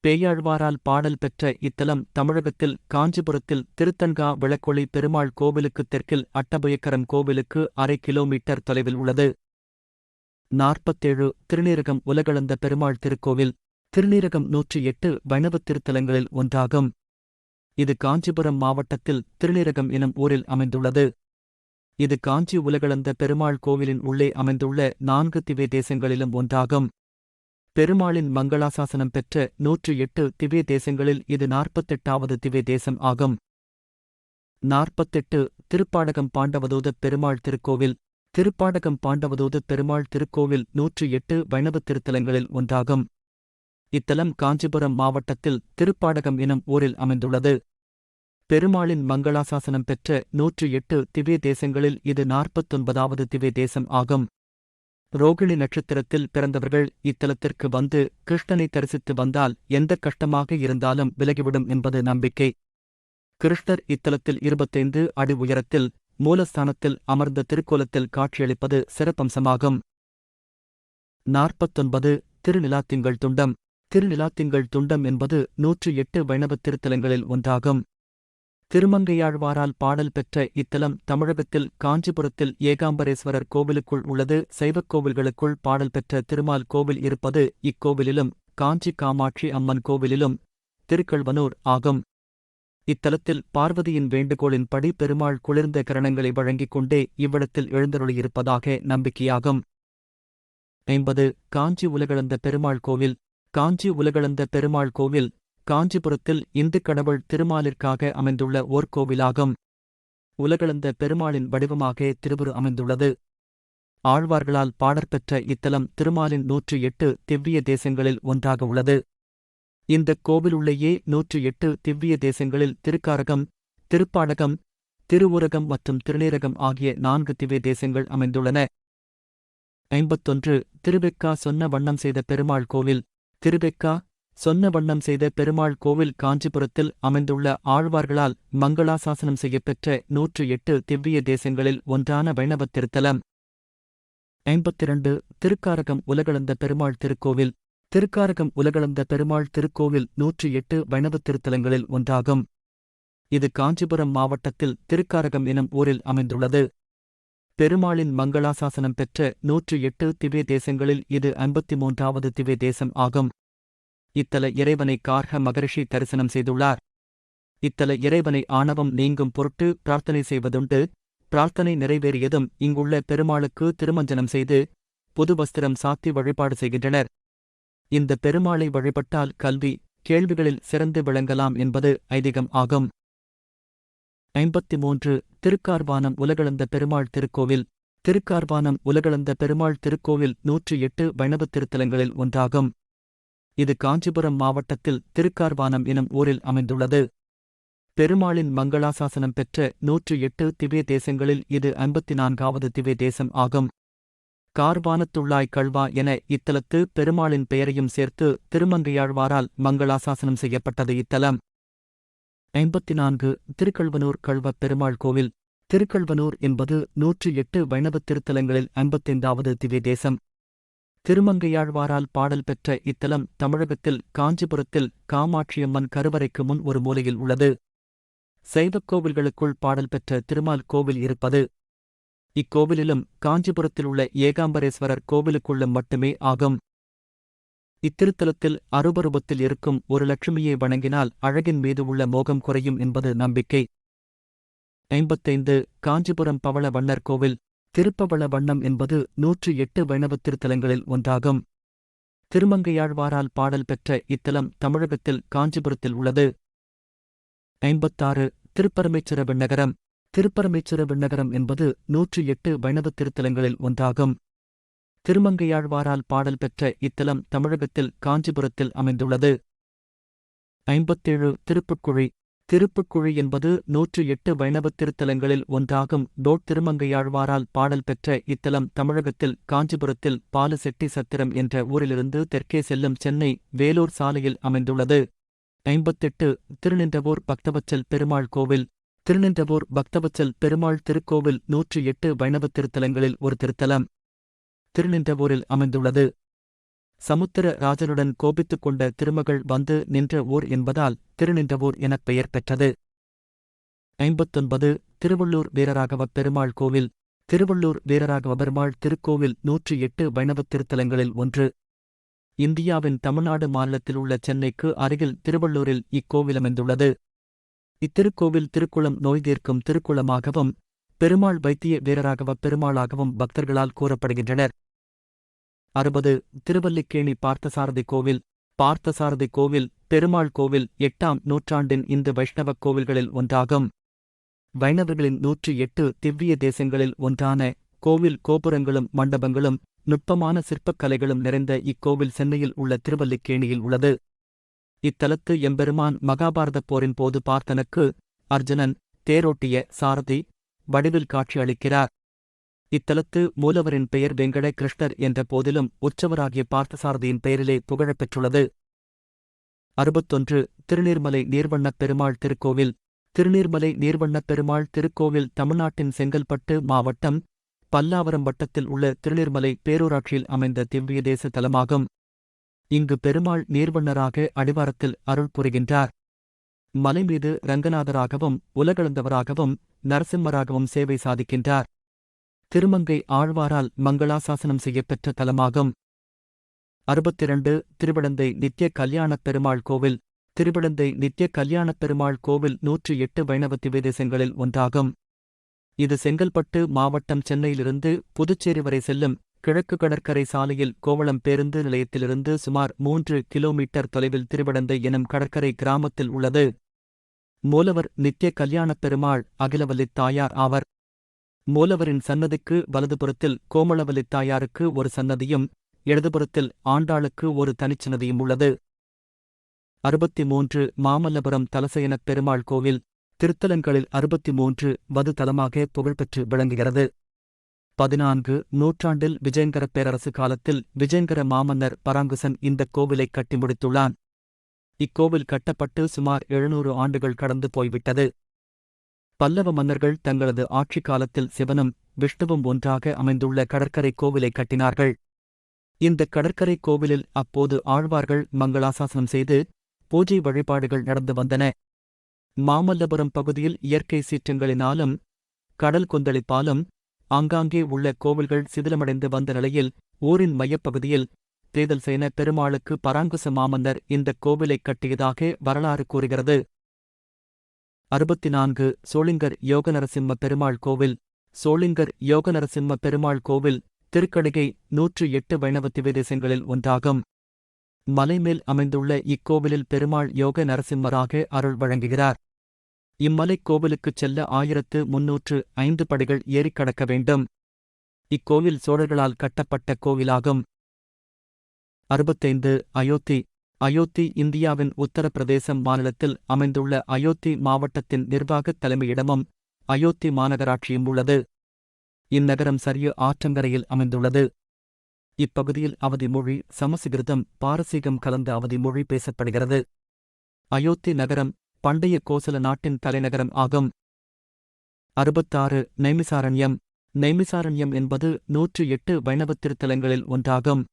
பேயாழ்வாரால் பாடல் பெற்ற இத்தலம் தமிழகத்தில் காஞ்சிபுரத்தில் திருத்தன்கா விளக்கொளி பெருமாள் கோவிலுக்குத் தெற்கில் அட்டபுயக்கரம் கோவிலுக்கு 1/2 கிலோமீட்டர் தொலைவில் உள்ளது. 47 திருநீரகம் உலகளந்த பெருமாள் திருக்கோவில். திருநீரகம் 108 வைணவத் திருத்தலங்களில் ஒன்றாகும். இது காஞ்சிபுரம் மாவட்டத்தில் திருநீரகம் எனும் ஊரில் அமைந்துள்ளது. இது காஞ்சி உலகளந்த பெருமாள் கோவிலின் உள்ளே அமைந்துள்ள 4 திவ்ய தேசங்களிலும் ஒன்றாகும். பெருமாளின் மங்களாசாசனம் பெற்ற 108 திவ்ய தேசங்களில் இது 48வது திவ்ய தேசம் ஆகும். 48 திருப்பாடகம் பாண்டவதூதப் பெருமாள் திருக்கோவில். திருப்பாடகம் பாண்டவதூதப் பெருமாள் திருக்கோவில் 108 வைணவத் திருத்தலங்களில் ஒன்றாகும். இத்தலம் காஞ்சிபுரம் மாவட்டத்தில் திருப்பாடகம் எனும் ஊரில் அமைந்துள்ளது. பெருமாளின் மங்களாசாசனம் பெற்ற 108 திவ்ய தேசங்களில் இது 49வது திவ்ய தேசம் ஆகும். ரோகிணி நட்சத்திரத்தில் பிறந்தவர்கள் இத்தலத்திற்கு வந்து கிருஷ்ணனை தரிசித்து வந்தால் எந்த கஷ்டமாக இருந்தாலும் விலகிவிடும் என்பது நம்பிக்கை. கிருஷ்ணர் இத்தலத்தில் 25 அடி உயரத்தில் மூலஸ்தானத்தில் அமர்ந்த திருக்கோலத்தில் காட்சியளிப்பது சிறப்பம்சமாகும். 49 திருநிலாத்திங்கள் துண்டம். திருநிலாத்திங்கள் துண்டம் என்பது 108 வைணவத் திருத்தலங்களில் ஒன்றாகும். திருமங்கையாழ்வாரால் பாடல் பெற்ற இத்தலம் தமிழகத்தில் காஞ்சிபுரத்தில் ஏகாம்பரேஸ்வரர் கோவிலுக்குள் உள்ளது. சைவக் கோவில்களுக்குள் பாடல் பெற்ற திருமால் கோவில் இருப்பது இக்கோவிலிலும் காஞ்சி காமாட்சி அம்மன் கோவிலிலும் திருக்கள்வனூர் ஆகும். இத்தலத்தில் பார்வதியின் வேண்டுகோளின்படி பெருமாள் குளிர்ந்த கிரணங்களை வழங்கிக் கொண்டே இவ்விடத்தில் எழுந்தருளியிருப்பதாக நம்பிக்கையாகும். 50 காஞ்சி உலகளந்த பெருமாள் கோவில். காஞ்சி உலகளந்த பெருமாள் கோவில் காஞ்சிபுரத்தில் இந்து கடவுள் திருமாலிற்காக அமைந்துள்ள ஓர் கோவிலாகும். உலகளந்த பெருமாளின் வடிவமாக திருவுரு அமைந்துள்ளது. ஆழ்வார்களால் பாடற்பெற்ற இத்தலம் திருமாலின் 108 திவ்ய தேசங்களில் ஒன்றாக உள்ளது. இந்தக் கோவிலுள்ளேயே 108 திவ்ய தேசங்களில் திருக்காரகம், திருப்பாடகம், திருவுரகம் மற்றும் திருநீரகம் ஆகிய 4 திவ்ய தேசங்கள் அமைந்துள்ளன. 51 திருவெக்கா சொன்ன வண்ணம் செய்த பெருமாள் கோவில். திருவெக்கா சொன்ன வண்ணம் செய்த பெருமாள் கோவில் காஞ்சிபுரத்தில் அமைந்துள்ள ஆழ்வார்களால் மங்களாசாசனம் செய்யப்பெற்ற 108 திவ்ய தேசங்களில் ஒன்றான வைணவத் திருத்தலம். 52 திருக்காரகம் உலகளந்த பெருமாள் திருக்கோவில். திருக்காரகம் உலகளந்த பெருமாள் திருக்கோவில் 108 வைணவத் திருத்தலங்களில் ஒன்றாகும். இது காஞ்சிபுரம் மாவட்டத்தில் திருக்காரகம் எனும் ஊரில் அமைந்துள்ளது. பெருமாளின் மங்களாசாசனம் பெற்ற 108 திவ்ய தேசங்களில் இது 53வது திவ்ய தேசம் ஆகும். இத்தல இறைவனை கார்ஹ மகரிஷி தரிசனம் செய்துள்ளார். இத்தல இறைவனை ஆணவம் நீங்கும் பொருட்டு பிரார்த்தனை செய்வதுண்டு. பிரார்த்தனை நிறைவேறியதும் இங்குள்ள பெருமாளுக்கு திருமஞ்சனம் செய்து புது வஸ்திரம் சாத்தி வழிபாடு செய்கின்றனர். இந்த பெருமாளை வழிபட்டால் கல்வி, கேள்விகளில் சிறந்து விளங்கலாம் என்பது ஐதீகம் ஆகும். 53 திருக்கார்வானம் உலகளந்த பெருமாள் திருக்கோவில். திருக்கார்வானம் உலகளந்த பெருமாள் திருக்கோவில் 108 வைணவத் திருத்தலங்களில் ஒன்றாகும். இது காஞ்சிபுரம் மாவட்டத்தில் திருக்கார்வானம் எனும் ஊரில் அமைந்துள்ளது. பெருமாளின் மங்களாசாசனம் பெற்ற 108 திவ்ய தேசங்களில் இது 54வது திவ்ய தேசம் ஆகும். கார்வானத்துள்ளாய் கழ்வா என இத்தலத்து பெருமாளின் பெயரையும் சேர்த்து திருமங்கையாழ்வாரால் மங்களாசாசனம் செய்யப்பட்டது இத்தலம். 54 திருக்கள்வனூர் கள்வப் பெருமாள் கோவில். திருக்கள்வனூர் என்பது 108 வைணவத் திருத்தலங்களில் 55வது திவ்ய தேசம். திருமங்கையாழ்வாரால் பாடல் பெற்ற இத்தலம் தமிழகத்தில் காஞ்சிபுரத்தில் காமாட்சியம்மன் கருவறைக்கு முன் ஒரு மூலையில் உள்ளது. சைவக் கோவில்களுக்குள் பாடல் பெற்ற திருமால் கோவில் இருப்பது இக்கோவிலிலும் காஞ்சிபுரத்திலுள்ள ஏகாம்பரேஸ்வரர் கோவிலுக்குள்ளும் மட்டுமே ஆகும். இத்திருத்தலத்தில் அருபரூபத்தில் இருக்கும் ஒரு லட்சுமியை வணங்கினால் அழகின் மீது உள்ள மோகம் குறையும் என்பது நம்பிக்கை. 55 காஞ்சிபுரம் பவள வண்ணர் கோவில். திருப்பவள வண்ணம் என்பது 108 வைணவத் திருத்தலங்களில் ஒன்றாகும். திருமங்கையாழ்வாரால் பாடல் பெற்ற இத்தலம் தமிழகத்தில் காஞ்சிபுரத்தில் உள்ளது. 56 திருப்பரமேச்சுர விண்ணகரம். திருப்பரமேச்சுர விண்ணகரம் என்பது 108 வைணவத் திருத்தலங்களில் ஒன்றாகும். திருமங்கையாழ்வாரால் பாடல் பெற்ற இத்தலம் தமிழகத்தில் காஞ்சிபுரத்தில் அமைந்துள்ளது. 57 திருப்புட்குழி. திருப்புட்குழி என்பது 108 வைணவத் திருத்தலங்களில் ஒன்றாகும். திருமங்கையாழ்வாரால் பாடல் பெற்ற இத்தலம் தமிழகத்தில் காஞ்சிபுரத்தில் பாலுசெட்டி சத்திரம் என்ற ஊரிலிருந்து தெற்கே செல்லும் சென்னை வேலூர் சாலையில் அமைந்துள்ளது. 58 திருநின்றவூர் பக்தவச்சல் பெருமாள் கோவில். திருநின்றவூர் பக்தவச்சல் பெருமாள் திருக்கோவில் 108 வைணவத் திருத்தலங்களில் ஒரு திருத்தலம். திருநின்றவூரில் அமைந்துள்ளது. சமுத்திர ராஜனுடன் கோபித்துக் கொண்ட திருமகள் வந்து நின்ற ஊர் என்பதால் திருநின்றவூர் எனப் பெயர் பெற்றது. 59 திருவள்ளூர் வீரராகவப் பெருமாள் கோவில். திருவள்ளூர் வீரராகவ பெருமாள் திருக்கோவில் 108 வைணவத் திருத்தலங்களில் ஒன்று. இந்தியாவின் தமிழ்நாடு மாநிலத்தில் உள்ள சென்னைக்கு அருகில் திருவள்ளூரில் இக்கோவில் அமைந்துள்ளது. இத்திருக்கோவில் திருக்குளம் நோய் தீர்க்கும் திருக்குளமாகவும் பெருமாள் வைத்திய வீரராகவப் பெருமாளாகவும் பக்தர்களால் கூறப்படுகின்றனர். 60 திருவல்லிக்கேணி பார்த்தசாரதி கோவில். பார்த்தசாரதி கோவில் பெருமாள் கோவில் 8ஆம் நூற்றாண்டின் இந்து வைஷ்ணவக் கோவில்களில் ஒன்றாகும். வைணவர்களின் 108 திவ்ய தேசங்களில் ஒன்றான கோவில் கோபுரங்களும் மண்டபங்களும் நுட்பமான சிற்பக் கலைகளும் நிறைந்த இக்கோவில் சென்னையில் உள்ள திருவல்லிக்கேணியில் உள்ளது. இத்தலத்து எம்பெருமான் மகாபாரதப் போரின் போது பார்த்தனுக்கு அர்ஜுனன் தேரோட்டிய சாரதி வடிவில் காட்சி அளிக்கிறார். இத்தலத்து மூலவரின் பெயர் வெங்கட கிருஷ்ணர் என்ற போதிலும் உற்சவராகிய பார்த்தசாரதியின் பெயரிலே புகழப்பெற்றுள்ளது. 61 திருநீர்மலை நீர்வண்ணப் பெருமாள் திருக்கோவில். திருநீர்மலை நீர்வண்ணப் பெருமாள் திருக்கோவில் தமிழ்நாட்டின் செங்கல்பட்டு மாவட்டம் பல்லாவரம் வட்டத்தில் உள்ள திருநீர்மலை பேரூராட்சியில் அமைந்த திவ்ய தேச தலமாகும். இங்கு பெருமாள் நீர்வண்ணராக அடிவாரத்தில் அருள் புரிகின்றார். மலைமீது ரங்கநாதராகவும் உலகளந்தவராகவும் நரசிம்மராகவும் சேவை சாதிக்கின்றார். திருமங்கை ஆழ்வாரால் மங்களாசாசனம் செய்யப்பெற்ற தலமாகும். 62 திருவிடந்தை நித்திய கல்யாணப் பெருமாள் கோவில். திருவிடந்தை நித்திய கல்யாணப் பெருமாள் கோவில் 108 வைணவ திவ்ய தேசங்களில் ஒன்றாகும். இது செங்கல்பட்டு மாவட்டம் சென்னையிலிருந்து புதுச்சேரி வரை செல்லும் கிழக்கு கடற்கரை சாலையில் கோவளம் பேருந்து நிலையத்திலிருந்து சுமார் 3 கிலோமீட்டர் தொலைவில் திருவிடந்தை எனும் கடற்கரை கிராமத்தில் உள்ளது. மூலவர் நித்திய கல்யாணப் பெருமாள் அகிலவல்லித் தாயார் ஆவர். மூலவரின் சன்னதிக்கு வலதுபுறத்தில் கோமளவல்லித் தாயாருக்கு ஒரு சன்னதியும் இடதுபுறத்தில் ஆண்டாளுக்கு ஒரு தனிச்சன்னதியும் உள்ளது. 63 மாமல்லபுரம் தலசயனப் பெருமாள் கோவில். திருத்தலங்களில் 63 வது தலமாக புகழ்பெற்று விளங்குகிறது. 14 நூற்றாண்டில் விஜயங்கரப் பேரரசு காலத்தில் விஜயங்கர மாமன்னர் பராங்குசன் இந்தக் கோவிலைக் கட்டி முடித்துள்ளான். இக்கோவில் கட்டப்பட்டு சுமார் 700 ஆண்டுகள் கடந்து போய்விட்டது. பல்லவ மன்னர்கள் தங்களது ஆட்சி காலத்தில் சிவனும் விஷ்ணுவும் ஒன்றாக அமைந்துள்ள கடற்கரை கோவிலை கட்டினார்கள். இந்த கடற்கரை கோவிலில் அப்போது ஆழ்வார்கள் மங்களாசாசனம் செய்து பூஜை வழிபாடுகள் நடந்து வந்தன. மாமல்லபுரம் பகுதியில் இயற்கை சீற்றங்களினாலும் கடல் கொந்தளிப்பாலும் ஆங்காங்கே உள்ள கோவில்கள் சிதிலமடைந்து வந்த நிலையில் ஊரின் மையப்பகுதியில் தேதல் சேன பெருமாளுக்கு பராங்குச மாமன்னர் இந்தக் கோவிலைக் கட்டியதாக வரலாறு கூறுகிறது. 64 சோளிங்கர் யோகநரசிம்ம பெருமாள் கோவில். சோளிங்கர் யோகநரசிம்ம பெருமாள் கோவில் திருக்கடிகை 108 வைணவ திவ்யதேசங்களில் ஒன்றாகும். மலைமேல் அமைந்துள்ள இக்கோவிலில் பெருமாள் யோக நரசிம்மராக அருள் வழங்குகிறார். இம்மலைக் கோவிலுக்குச் செல்ல 1305 படிகள் ஏறிக் கடக்க வேண்டும். இக்கோவில் சோழர்களால் கட்டப்பட்ட கோவிலாகும். 65. அயோத்தி. அயோத்தி இந்தியாவின் உத்தரப்பிரதேசம் மாநிலத்தில் அமைந்துள்ள அயோத்தி மாவட்டத்தின் நிர்வாகத் தலைமையிடமும் அயோத்தி மாநகராட்சியும் உள்ளது. இந்நகரம் சரிய ஆற்றங்கரையில் அமைந்துள்ளது. இப்பகுதியில் அவதி மொழி, சமசுகிருதம், பாரசீகம் கலந்த அவதி மொழி பேசப்படுகிறது. அயோத்தி நகரம் பண்டைய கோசல நாட்டின் தலைநகரம் ஆகும். 66. நைமிசாரண்யம். நைமிசாரண்யம் என்பது 108 வைணவத் திருத்தலங்களில் ஒன்றாகும்.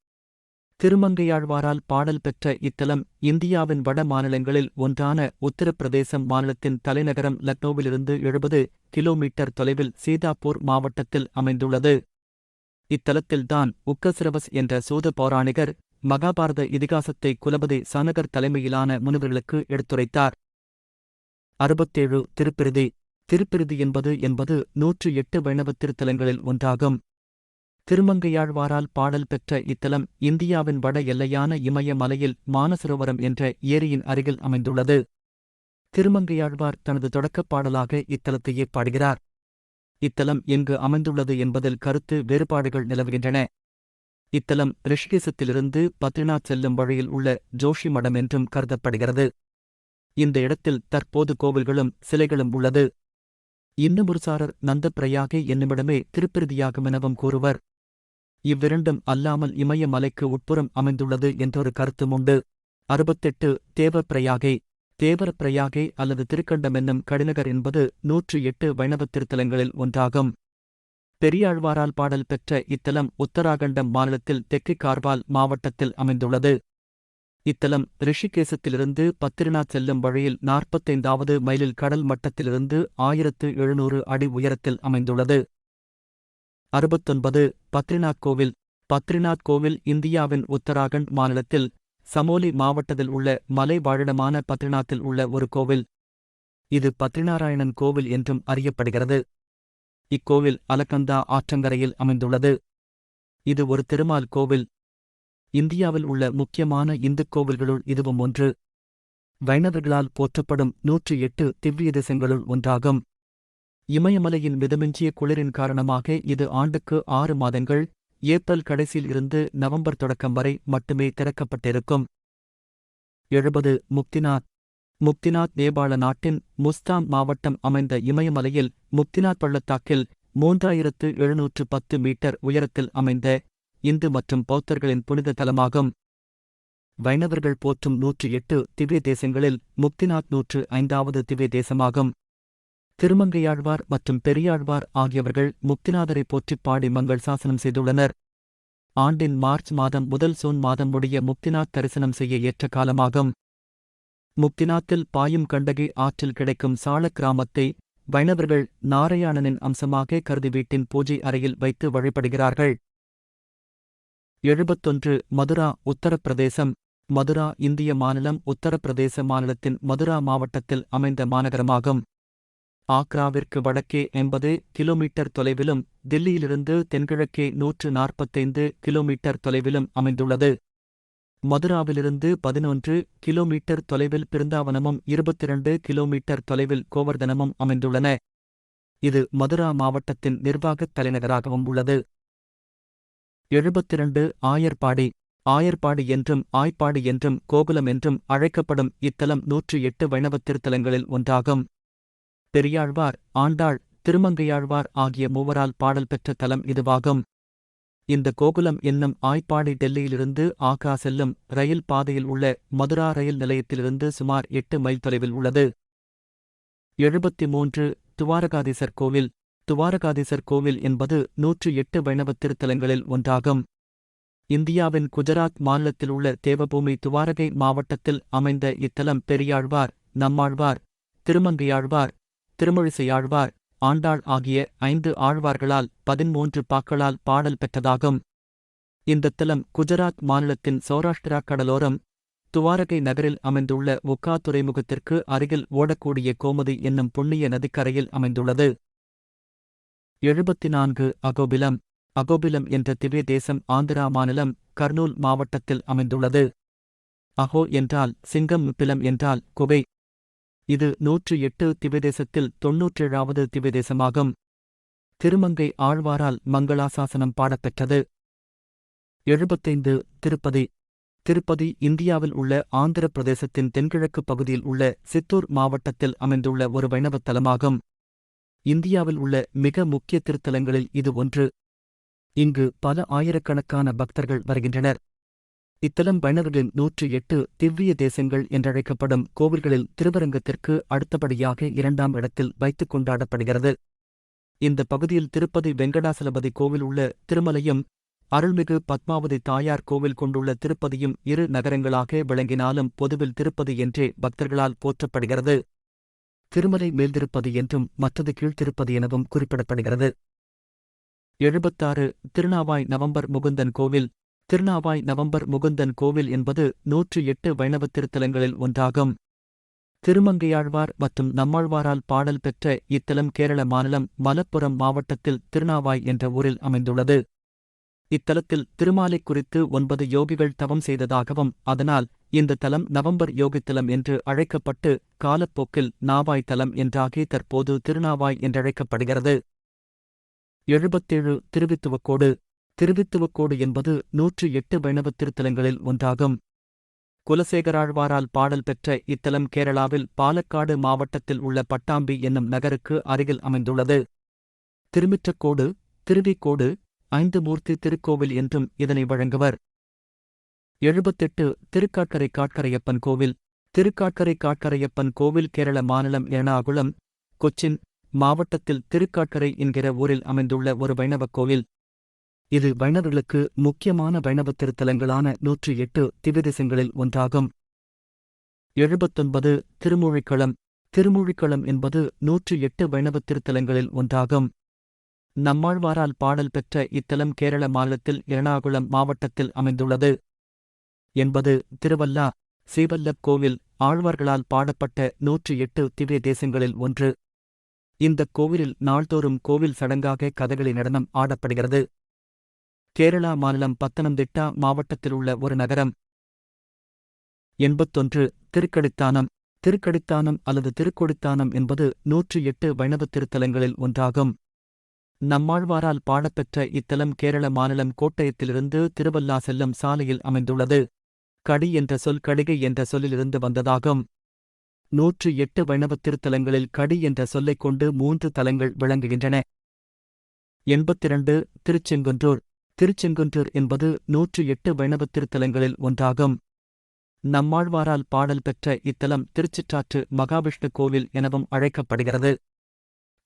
திருமங்கையாழ்வாரால் பாடல் பெற்ற இத்தலம் இந்தியாவின் வட மாநிலங்களில் ஒன்றான உத்தரப்பிரதேசம் மாநிலத்தின் தலைநகரம் லக்னோவிலிருந்து 70 கிலோமீட்டர் தொலைவில் சீதாப்பூர் மாவட்டத்தில் அமைந்துள்ளது. இத்தலத்தில்தான் உக்கசிரவஸ் என்ற சூத பௌராணிகர் மகாபாரத இதிகாசத்தை குலபதி சனகர் தலைமையிலான முனிவர்களுக்கு எடுத்துரைத்தார். 67. திருப்பிருதி. திருப்பிருதி என்பது 108 வைணவத் திருத்தலங்களில் ஒன்றாகும். திருமங்கையாழ்வாரால் பாடல் பெற்ற இத்தலம் இந்தியாவின் வட எல்லையான இமய மலையில் மானசரோவரம் என்ற ஏரியின் அருகில் அமைந்துள்ளது. திருமங்கையாழ்வார் தனது தொடக்கப் பாடலாக இத்தலத்தையே பாடுகிறார். இத்தலம் எங்கு அமைந்துள்ளது என்பதில் கருத்து வேறுபாடுகள் நிலவுகின்றன. இத்தலம் ரிஷிகேசத்திலிருந்து பத்ரிநாத் செல்லும் வழியில் உள்ள ஜோஷி மடம் என்றும் கருதப்படுகிறது. இந்த இடத்தில் தற்போது கோவில்களும் சிலைகளும் உள்ளது. இன்னுமொருசாரர் நந்தப்பிரயாகை என்னுமிடமே திருப்பிருதியாகும் எனவும் கூறுவர். இவ்விரண்டும் அல்லாமல் இமய மலைக்கு உட்புறம் அமைந்துள்ளது என்றொரு கருத்தும் உண்டு. 68. தேவப்பிரயாகை. தேவரப்பிரயாகை அல்லது திருக்கண்டம் என்னும் கடிநகர் என்பது 108 வைணவத் திருத்தலங்களில் ஒன்றாகும். பெரியாழ்வாரால் பாடல் பெற்ற இத்தலம் உத்தராகண்டம் மாநிலத்தில் தெற்கு கார்வால் மாவட்டத்தில் அமைந்துள்ளது. இத்தலம் ரிஷிகேசத்திலிருந்து பத்ரிநாத் செல்லும் வழியில் 45வது மைலில் கடல் மட்டத்திலிருந்து 1700 அடி உயரத்தில் அமைந்துள்ளது. 69. பத்ரிநாத் கோவில். பத்ரிநாத் கோவில் இந்தியாவின் உத்தராகண்ட் மாநிலத்தில் சமோலி மாவட்டத்தில் உள்ள மலை வாழிடமான பத்ரிநாத்தில் உள்ள ஒரு கோவில். இது பத்ரிநாராயணன் கோவில் என்றும் அறியப்படுகிறது. இக்கோவில் அலகந்தா ஆற்றங்கரையில் அமைந்துள்ளது. இது ஒரு திருமால் கோவில். இந்தியாவில் உள்ள முக்கியமான இந்துக் கோவில்களுள் இதுவும் ஒன்று. வைணவர்களால் போற்றப்படும் 108 திவ்ய தேசங்களுள் ஒன்றாகும். இமயமலையின் மிதமிஞ்சிய குளிரின் காரணமாக இது ஆண்டுக்கு 6 மாதங்கள் ஏப்ரல் கடைசியில் இருந்து நவம்பர் தொடக்கம் வரை மட்டுமே திறக்கப்பட்டிருக்கும். 70. முக்திநாத். முக்திநாத் நேபாள நாட்டின் முஸ்தாம் மாவட்டம் அமைந்த இமயமலையில் முக்திநாத் பள்ளத்தாக்கில் 3710 மீட்டர் உயரத்தில் அமைந்த இந்து மற்றும் பௌத்தர்களின் புனித தலமாகும். வைணவர்கள் போற்றும் 108 திவ்ய தேசங்களில் முக்திநாத் 105வது திவ்ய தேசமாகும். திருமங்கையாழ்வார் மற்றும் பெரியாழ்வார் ஆகியவர்கள் முக்திநாதரை போற்றிப் பாடி மங்கள் சாசனம் செய்துள்ளனர். ஆண்டின் மார்ச் மாதம் முதல் சூன் மாதம் முடிய முக்திநாத் தரிசனம் செய்ய ஏற்ற காலமாகும். முக்திநாத்தில் பாயும் கண்டகி ஆற்றில் கிடைக்கும் சாள கிராமத்தை வைணவர்கள் நாராயணனின் அம்சமாக கருதி வீட்டின் பூஜை அறையில் வைத்து வழிபடுகிறார்கள். 71. மதுரா. உத்தரப்பிரதேசம். மதுரா இந்திய மாநிலம் உத்தரப்பிரதேச மாநிலத்தின் மதுரா மாவட்டத்தில் அமைந்த மாநகரமாகும். ஆக்ராவிற்கு வடக்கே 80 கிலோமீட்டர் தொலைவிலும் தில்லியிலிருந்து தென்கிழக்கே 145 கிலோமீட்டர் தொலைவிலும் அமைந்துள்ளது. மதுராவிலிருந்து 11 கிலோமீட்டர் தொலைவில் பிருந்தாவனமும் 22 கிலோமீட்டர் தொலைவில் கோவர்தனமும் அமைந்துள்ளன. இது மதுரா மாவட்டத்தின் நிர்வாகத் தலைநகராகவும் உள்ளது. 72. ஆயர்பாடி. ஆயர்பாடி என்றும் ஆய்ப்பாடி என்றும் கோகுலம் என்றும் அழைக்கப்படும் இத்தலம் 108 வைணவத் திருத்தலங்களில் ஒன்றாகும். பெரியாழ்வார், ஆண்டாள், திருமங்கையாழ்வார் ஆகிய மூவரால் பாடல் பெற்ற தலம் இதுவாகும். இந்த கோகுலம் என்னும் ஆய்ப்பாடி டெல்லியிலிருந்து ஆக்ரா செல்லும் ரயில் பாதையில் உள்ள மதுரா ரயில் நிலையத்திலிருந்து சுமார் 8 மைல் தொலைவில் உள்ளது. 73. துவாரகாதீசர் கோவில். துவாரகாதீசர் கோவில் என்பது 108 வைணவத் திருத்தலங்களில் ஒன்றாகும். இந்தியாவின் குஜராத் மாநிலத்தில் உள்ள தேவபூமி துவாரகை மாவட்டத்தில் அமைந்த இத்தலம் பெரியாழ்வார், நம்மாழ்வார், திருமங்கையாழ்வார், திருமழிசையாழ்வார், ஆண்டாள் ஆகிய 5 ஆழ்வார்களால் 13 பாக்களால் பாடல் பெற்றதாகும். இந்தத் தலம் குஜராத் மாநிலத்தின் சௌராஷ்டிரா கடலோரம் துவாரகை நகரில் அமைந்துள்ள உக்கா துறைமுகத்திற்கு அருகில் ஓடக்கூடிய கோமதி என்னும் புண்ணிய நதிக்கரையில் அமைந்துள்ளது. 74 அகோபிலம். அகோபிலம் என்ற திவ்ய தேசம் ஆந்திரா மாநிலம் கர்னூல் மாவட்டத்தில் அமைந்துள்ளது. அகோ என்றால் சிங்கம், பிலம் என்றால் குகை. இது 108 திவ்யதேசத்தில் 97வது திவ்யதேசமாகும். திருமங்கை ஆழ்வாரால் மங்களாசாசனம் பாடப்பெற்றது. 75 திருப்பதி. திருப்பதி இந்தியாவில் உள்ள ஆந்திர பிரதேசத்தின் தென்கிழக்கு பகுதியில் உள்ள சித்தூர் மாவட்டத்தில் அமைந்துள்ள ஒரு வைணவத் தலமாகும். இந்தியாவில் உள்ள மிக முக்கிய திருத்தலங்களில் இது ஒன்று. இங்கு பல ஆயிரக்கணக்கான பக்தர்கள் வருகின்றனர். இத்தலம் வைணவர்களின் 108 திவ்ய தேசங்கள் என்றழைக்கப்படும் கோவில்களில் திருவரங்கத்திற்கு அடுத்தபடியாக 2ஆம் இடத்தில் வைத்துக் கொண்டாடப்படுகிறது. இந்த பகுதியில் திருப்பதி வெங்கடாசலபதி கோவில் உள்ள திருமலையும், அருள்மிகு பத்மாவதி தாயார் கோவில் கொண்டுள்ள திருப்பதியும் இரு நகரங்களாக விளங்கினாலும் பொதுவில் திருப்பதி என்றே பக்தர்களால் போற்றப்படுகிறது. திருமலை மேல்திருப்பதி என்றும் மற்றது கீழ்த்திருப்பதி எனவும் குறிப்பிடப்படுகிறது. 76 திருநாவாய் நவம்பர் முகுந்தன் கோவில். திருநாவாய் நவம்பர் முகுந்தன் கோவில் என்பது 108 வைணவத் திருத்தலங்களில் ஒன்றாகும். திருமங்கையாழ்வார் மற்றும் நம்மாழ்வாரால் பாடல் பெற்ற இத்தலம் கேரள மாநிலம் மலப்புரம் மாவட்டத்தில் திருநாவாய் என்ற ஊரில் அமைந்துள்ளது. இத்தலத்தில் திருமாலைக் குறித்து 9 யோகிகள் தவம் செய்ததாகவும் அதனால் இந்த தலம் நவம்பர் யோகித்தலம் என்று அழைக்கப்பட்டு காலப்போக்கில் நாவாய் தலம் என்றாகி தற்போது திருநாவாய் என்றழைக்கப்படுகிறது. 77 திருவித்துவக்கோடு. திருவித்துவக்கோடு என்பது 108 வைணவத் திருத்தலங்களில் ஒன்றாகும். குலசேகராழ்வாரால் பாடல் பெற்ற இத்தலம் கேரளாவில் பாலக்காடு மாவட்டத்தில் உள்ள பட்டாம்பி என்னும் நகருக்கு அருகில் அமைந்துள்ளது. திருமிற்றக்கோடு, திருவிக்கோடு, 5 மூர்த்தி திருக்கோவில் என்றும் இதனை வழங்குவர். 78 திருக்காட்கரை காட்கரையப்பன் கோவில். திருக்காட்கரை காட்கரையப்பன் கோவில் கேரள மாநிலம் எர்ணாகுளம், கொச்சின் மாவட்டத்தில் திருக்காட்கரை என்கிற ஊரில் அமைந்துள்ள ஒரு வைணவக் கோவில். இது வைணவர்களுக்கு முக்கியமான வைணவத் திருத்தலங்களான 108 திவ்யதேசங்களில் ஒன்றாகும். 79 திருமூழிக்களம். திருமூழிக்களம் என்பது 108 வைணவத் திருத்தலங்களில் ஒன்றாகும். நம்மாழ்வாரால் பாடல் பெற்ற இத்தலம் கேரள மாநிலத்தில் எர்ணாகுளம் மாவட்டத்தில் அமைந்துள்ளது. 80 திருவல்லா. ஸ்ரீவல்லப் கோவில் ஆழ்வார்களால் பாடப்பட்ட 108 திவ்ய தேசங்களில் ஒன்று. இந்தக் கோவிலில் நாள்தோறும் கோவில் சடங்காக கதகளி நடனம் ஆடப்படுகிறது. கேரளா மாநிலம் பத்தனம்திட்டா மாவட்டத்திலுள்ள ஒரு நகரம். 81 திருக்கடித்தானம். திருக்கடித்தானம் அல்லது திருக்கொடித்தானம் என்பது 108 வைணவத் திருத்தலங்களில் ஒன்றாகும். நம்மாழ்வாரால் பாடப்பெற்ற இத்தலம் கேரள மாநிலம் கோட்டயத்திலிருந்து திருவல்லா செல்லும் சாலையில் அமைந்துள்ளது. கடி என்ற சொல் கடிகை என்ற சொல்லிலிருந்து வந்ததாகும். 108 வைணவத் திருத்தலங்களில் கடி என்ற சொல்லைக் கொண்டு 3 தலங்கள் விளங்குகின்றன. 82 திருச்செங்குன்றூர். திருச்செங்குன்றூர் என்பது 108 வைணவத் திருத்தலங்களில் ஒன்றாகும். நம்மாழ்வாரால் பாடல் பெற்ற இத்தலம் திருச்சிற்றாற்று மகாவிஷ்ணு கோவில் எனவும் அழைக்கப்படுகிறது.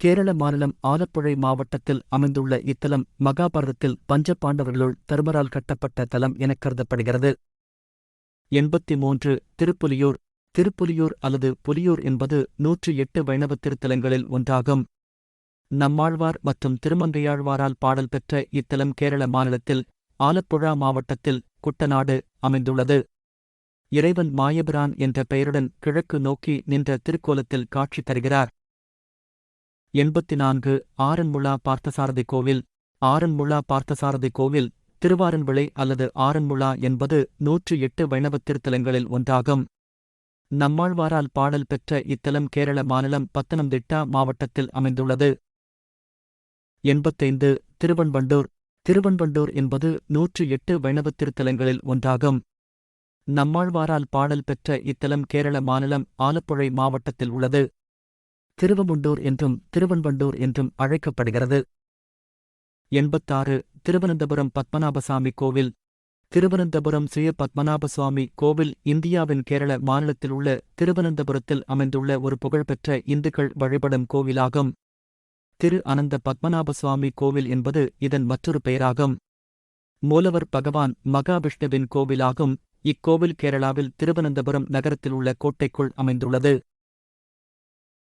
கேரள மாநிலம் ஆலப்புழை மாவட்டத்தில் அமைந்துள்ள இத்தலம் மகாபாரதத்தில் பஞ்சபாண்டவர்களுள் தர்மரால் கட்டப்பட்ட தலம் எனக் கருதப்படுகிறது. 83 திருப்புலியூர். திருப்புலியூர் அல்லது புலியூர் என்பது 108 வைணவத் திருத்தலங்களில் ஒன்றாகும். நம்மாழ்வார் மற்றும் திருமங்கையாழ்வாரால் பாடல் பெற்ற இத்தலம் கேரள மாநிலத்தில் ஆலப்புழா மாவட்டத்தில் குட்டநாடு அமைந்துள்ளது. இறைவன் மாயபிரான் என்ற பெயருடன் கிழக்கு நோக்கி நின்ற திருக்கோலத்தில் காட்சி தருகிறார். 84 ஆரன்முளா பார்த்தசாரதி கோவில். ஆரன்முளா பார்த்தசாரதி கோவில் திருவாரன்விளை அல்லது ஆரன்முளா என்பது 108 வைணவத் திருத்தலங்களில் ஒன்றாகும். நம்மாழ்வாரால் பாடல் பெற்ற இத்தலம் கேரள மாநிலம் பத்தனம்திட்டா மாவட்டத்தில் அமைந்துள்ளது. 85 திருவன்வண்டூர். திருவன்வண்டூர் என்பது 108 வைணவத் திருத்தலங்களில் ஒன்றாகும். நம்மாழ்வாரால் பாடல் பெற்ற இத்தலம் கேரள மாநிலம் ஆலப்புழை மாவட்டத்தில் உள்ளது. திருவமுண்டூர் என்றும் திருவன்வண்டூர் என்றும் அழைக்கப்படுகிறது. 86 திருவனந்தபுரம் பத்மநாபசாமி கோவில். திருவனந்தபுரம் ஸ்ரீ பத்மநாபசுவாமி கோவில் இந்தியாவின் கேரள மாநிலத்தில் உள்ள திருவனந்தபுரத்தில் அமைந்துள்ள ஒரு புகழ்பெற்ற இந்துக்கள் வழிபடும் கோவிலாகும். திரு அனந்த பத்மநாபசுவாமி கோவில் என்பது இதன் மற்றொரு பெயராகும். மூலவர் பகவான் மகாவிஷ்ணுவின் கோவிலாகும். இக்கோவில் கேரளாவில் திருவனந்தபுரம் நகரத்தில் உள்ள கோட்டைக்குள் அமைந்துள்ளது.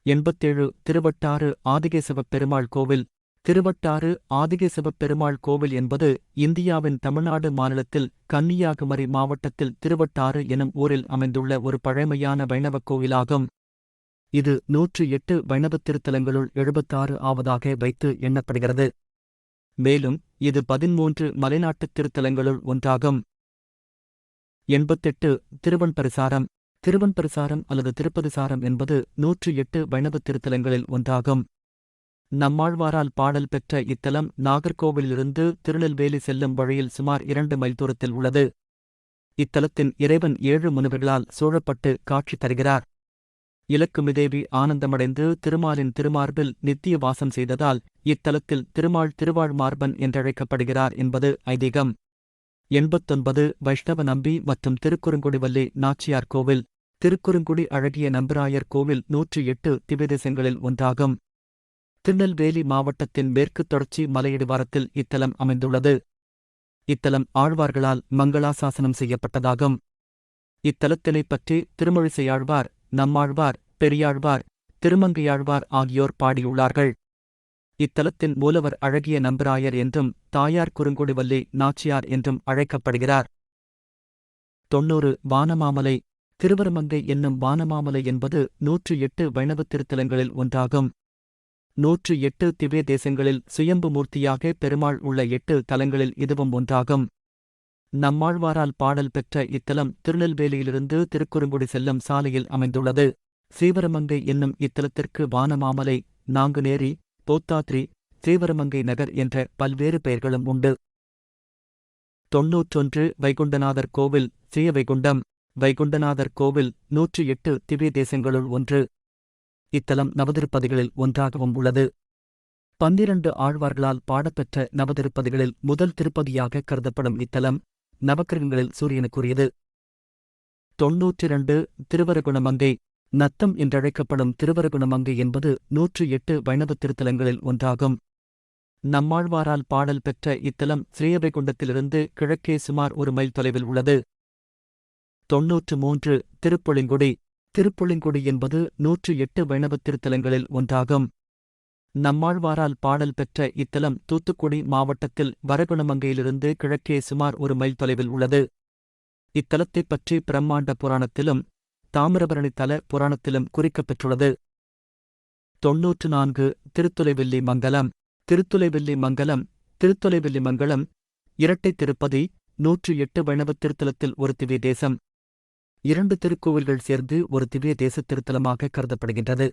87 திருவட்டாறு ஆதிகேசவப் பெருமாள் கோவில். திருவட்டாறு ஆதிகேசவப் பெருமாள் கோவில் என்பது இந்தியாவின் தமிழ்நாடு மாநிலத்தில் கன்னியாகுமரி மாவட்டத்தில் திருவட்டாறு எனும் ஊரில் அமைந்துள்ள ஒரு பழமையான வைணவக் கோவிலாகும். இது 108 வைணவத் திருத்தலங்களுள் 76 ஆவதாக வைத்து எண்ணப்படுகிறது. மேலும் இது 13 மலைநாட்டுத் திருத்தலங்களுள் ஒன்றாகும். 88 திருவன்பரிசாரம். திருவன்பரிசாரம் அல்லது திருப்பதிசாரம் என்பது 108 வைணவத் திருத்தலங்களில் ஒன்றாகும். நம்மாழ்வாரால் பாடல் பெற்ற இத்தலம் நாகர்கோவிலிருந்து திருநெல்வேலி செல்லும் வழியில் சுமார் 2 மைல் தூரத்தில் உள்ளது. இத்தலத்தின் இறைவன் 7 முனிவர்களால் சூழப்பட்டு காட்சி தருகிறார். இலக்குமிதேவி ஆனந்தமடைந்து திருமாலின் திருமார்பில் நித்திய வாசம் செய்ததால் இத்தலத்தில் திருமால் திருவாழ் மார்பன் என்றழைக்கப்படுகிறார் என்பது ஐதீகம். 89 வைஷ்ணவ நம்பி மற்றும் திருக்குறுங்குடிவல்லி நாச்சியார் கோவில். திருக்குறுங்குடி அழகிய நம்பிராயர் கோவில் 108 திவ்யதேசங்களில் ஒன்றாகும். திருநெல்வேலி மாவட்டத்தின் மேற்குத் தொடர்ச்சி மலையடிவாரத்தில் இத்தலம் அமைந்துள்ளது. இத்தலம் ஆழ்வார்களால் மங்களாசாசனம் செய்யப்பட்டதாகும். இத்தலத்தினைப் பற்றி திருமழிசையாழ்வார், நம்மாழ்வார், பெரியாழ்வார், திருமங்கையாழ்வார் ஆகியோர் பாடியுள்ளார்கள். இத்தலத்தின் மூலவர் அழகிய நம்பிராயர் என்றும் தாயார் குறுங்குடிவல்லி நாச்சியார் என்றும் அழைக்கப்படுகிறார். 90 வானமாமலை. திருவரமங்கை என்னும் வானமாமலை என்பது 108 வைணவத் திருத்தலங்களில் ஒன்றாகும். 108 திவ்ய தேசங்களில் சுயம்பு மூர்த்தியாக பெருமாள் உள்ள 8 தலங்களில் இதுவும் ஒன்றாகும். நம்மாழ்வாரால் பாடல் பெற்ற இத்தலம் திருநெல்வேலியிலிருந்து திருக்குறுங்குடி செல்லும் சாலையில் அமைந்துள்ளது. ஸ்ரீவரமங்கை என்னும் இத்தலத்திற்கு வானமாமலை, நாங்குநேரி, போத்தாத்ரி, ஸ்ரீவரமங்கை நகர் என்ற பல்வேறு பெயர்களும் உண்டு. 91 வைகுண்டநாதர் கோவில். ஸ்ரீவைகுண்டம். வைகுண்டநாதர் கோவில் 108 திவ்ய தேசங்களுள் ஒன்று. இத்தலம் நவதிருப்பதிகளில் ஒன்றாகவும் உள்ளது. 12 ஆழ்வார்களால் பாடப்பெற்ற நவதிருப்பதிகளில் முதல் திருப்பதியாக கருதப்படும் இத்தலம் நவக்கிரகங்களில் சூரியனுக்குரியது. 92 திருவரகுணமங்கை. நத்தம் என்றழைக்கப்படும் திருவரகுணமங்கை என்பது 108 வைணவத் திருத்தலங்களில் ஒன்றாகும். நம்மாழ்வாரால் பாடல் பெற்ற இத்தலம் ஸ்ரீவைகுண்டத்திலிருந்து கிழக்கே சுமார் 1 மைல் தொலைவில் உள்ளது. 93 திருப்புளிங்குடி. திருப்புளிங்குடி என்பது 108 வைணவத் திருத்தலங்களில் ஒன்றாகும். நம்மாழ்வாரால் பாடல் பெற்ற இத்தலம் தூத்துக்குடி மாவட்டத்தில் வரகுணமங்கையிலிருந்து கிழக்கே சுமார் 1 மைல் தொலைவில் உள்ளது. இத்தலத்தைப் பற்றி பிரம்மாண்ட புராணத்திலும் தாமிரபரணி தல புராணத்திலும் குறிக்கப்பெற்றுள்ளது. 94 திருத்துலைவில்லி மங்கலம். திருத்துலைவில்லி மங்கலம். திருத்துலைவில்லி மங்கலம் இரட்டை திருப்பதி 108 வைணவத் திருத்தலத்தில் ஒரு திவ்ய தேசம். 2 திருக்கோவில்கள் சேர்ந்து ஒரு திவ்ய தேசத் திருத்தலமாக கருதப்படுகின்றது.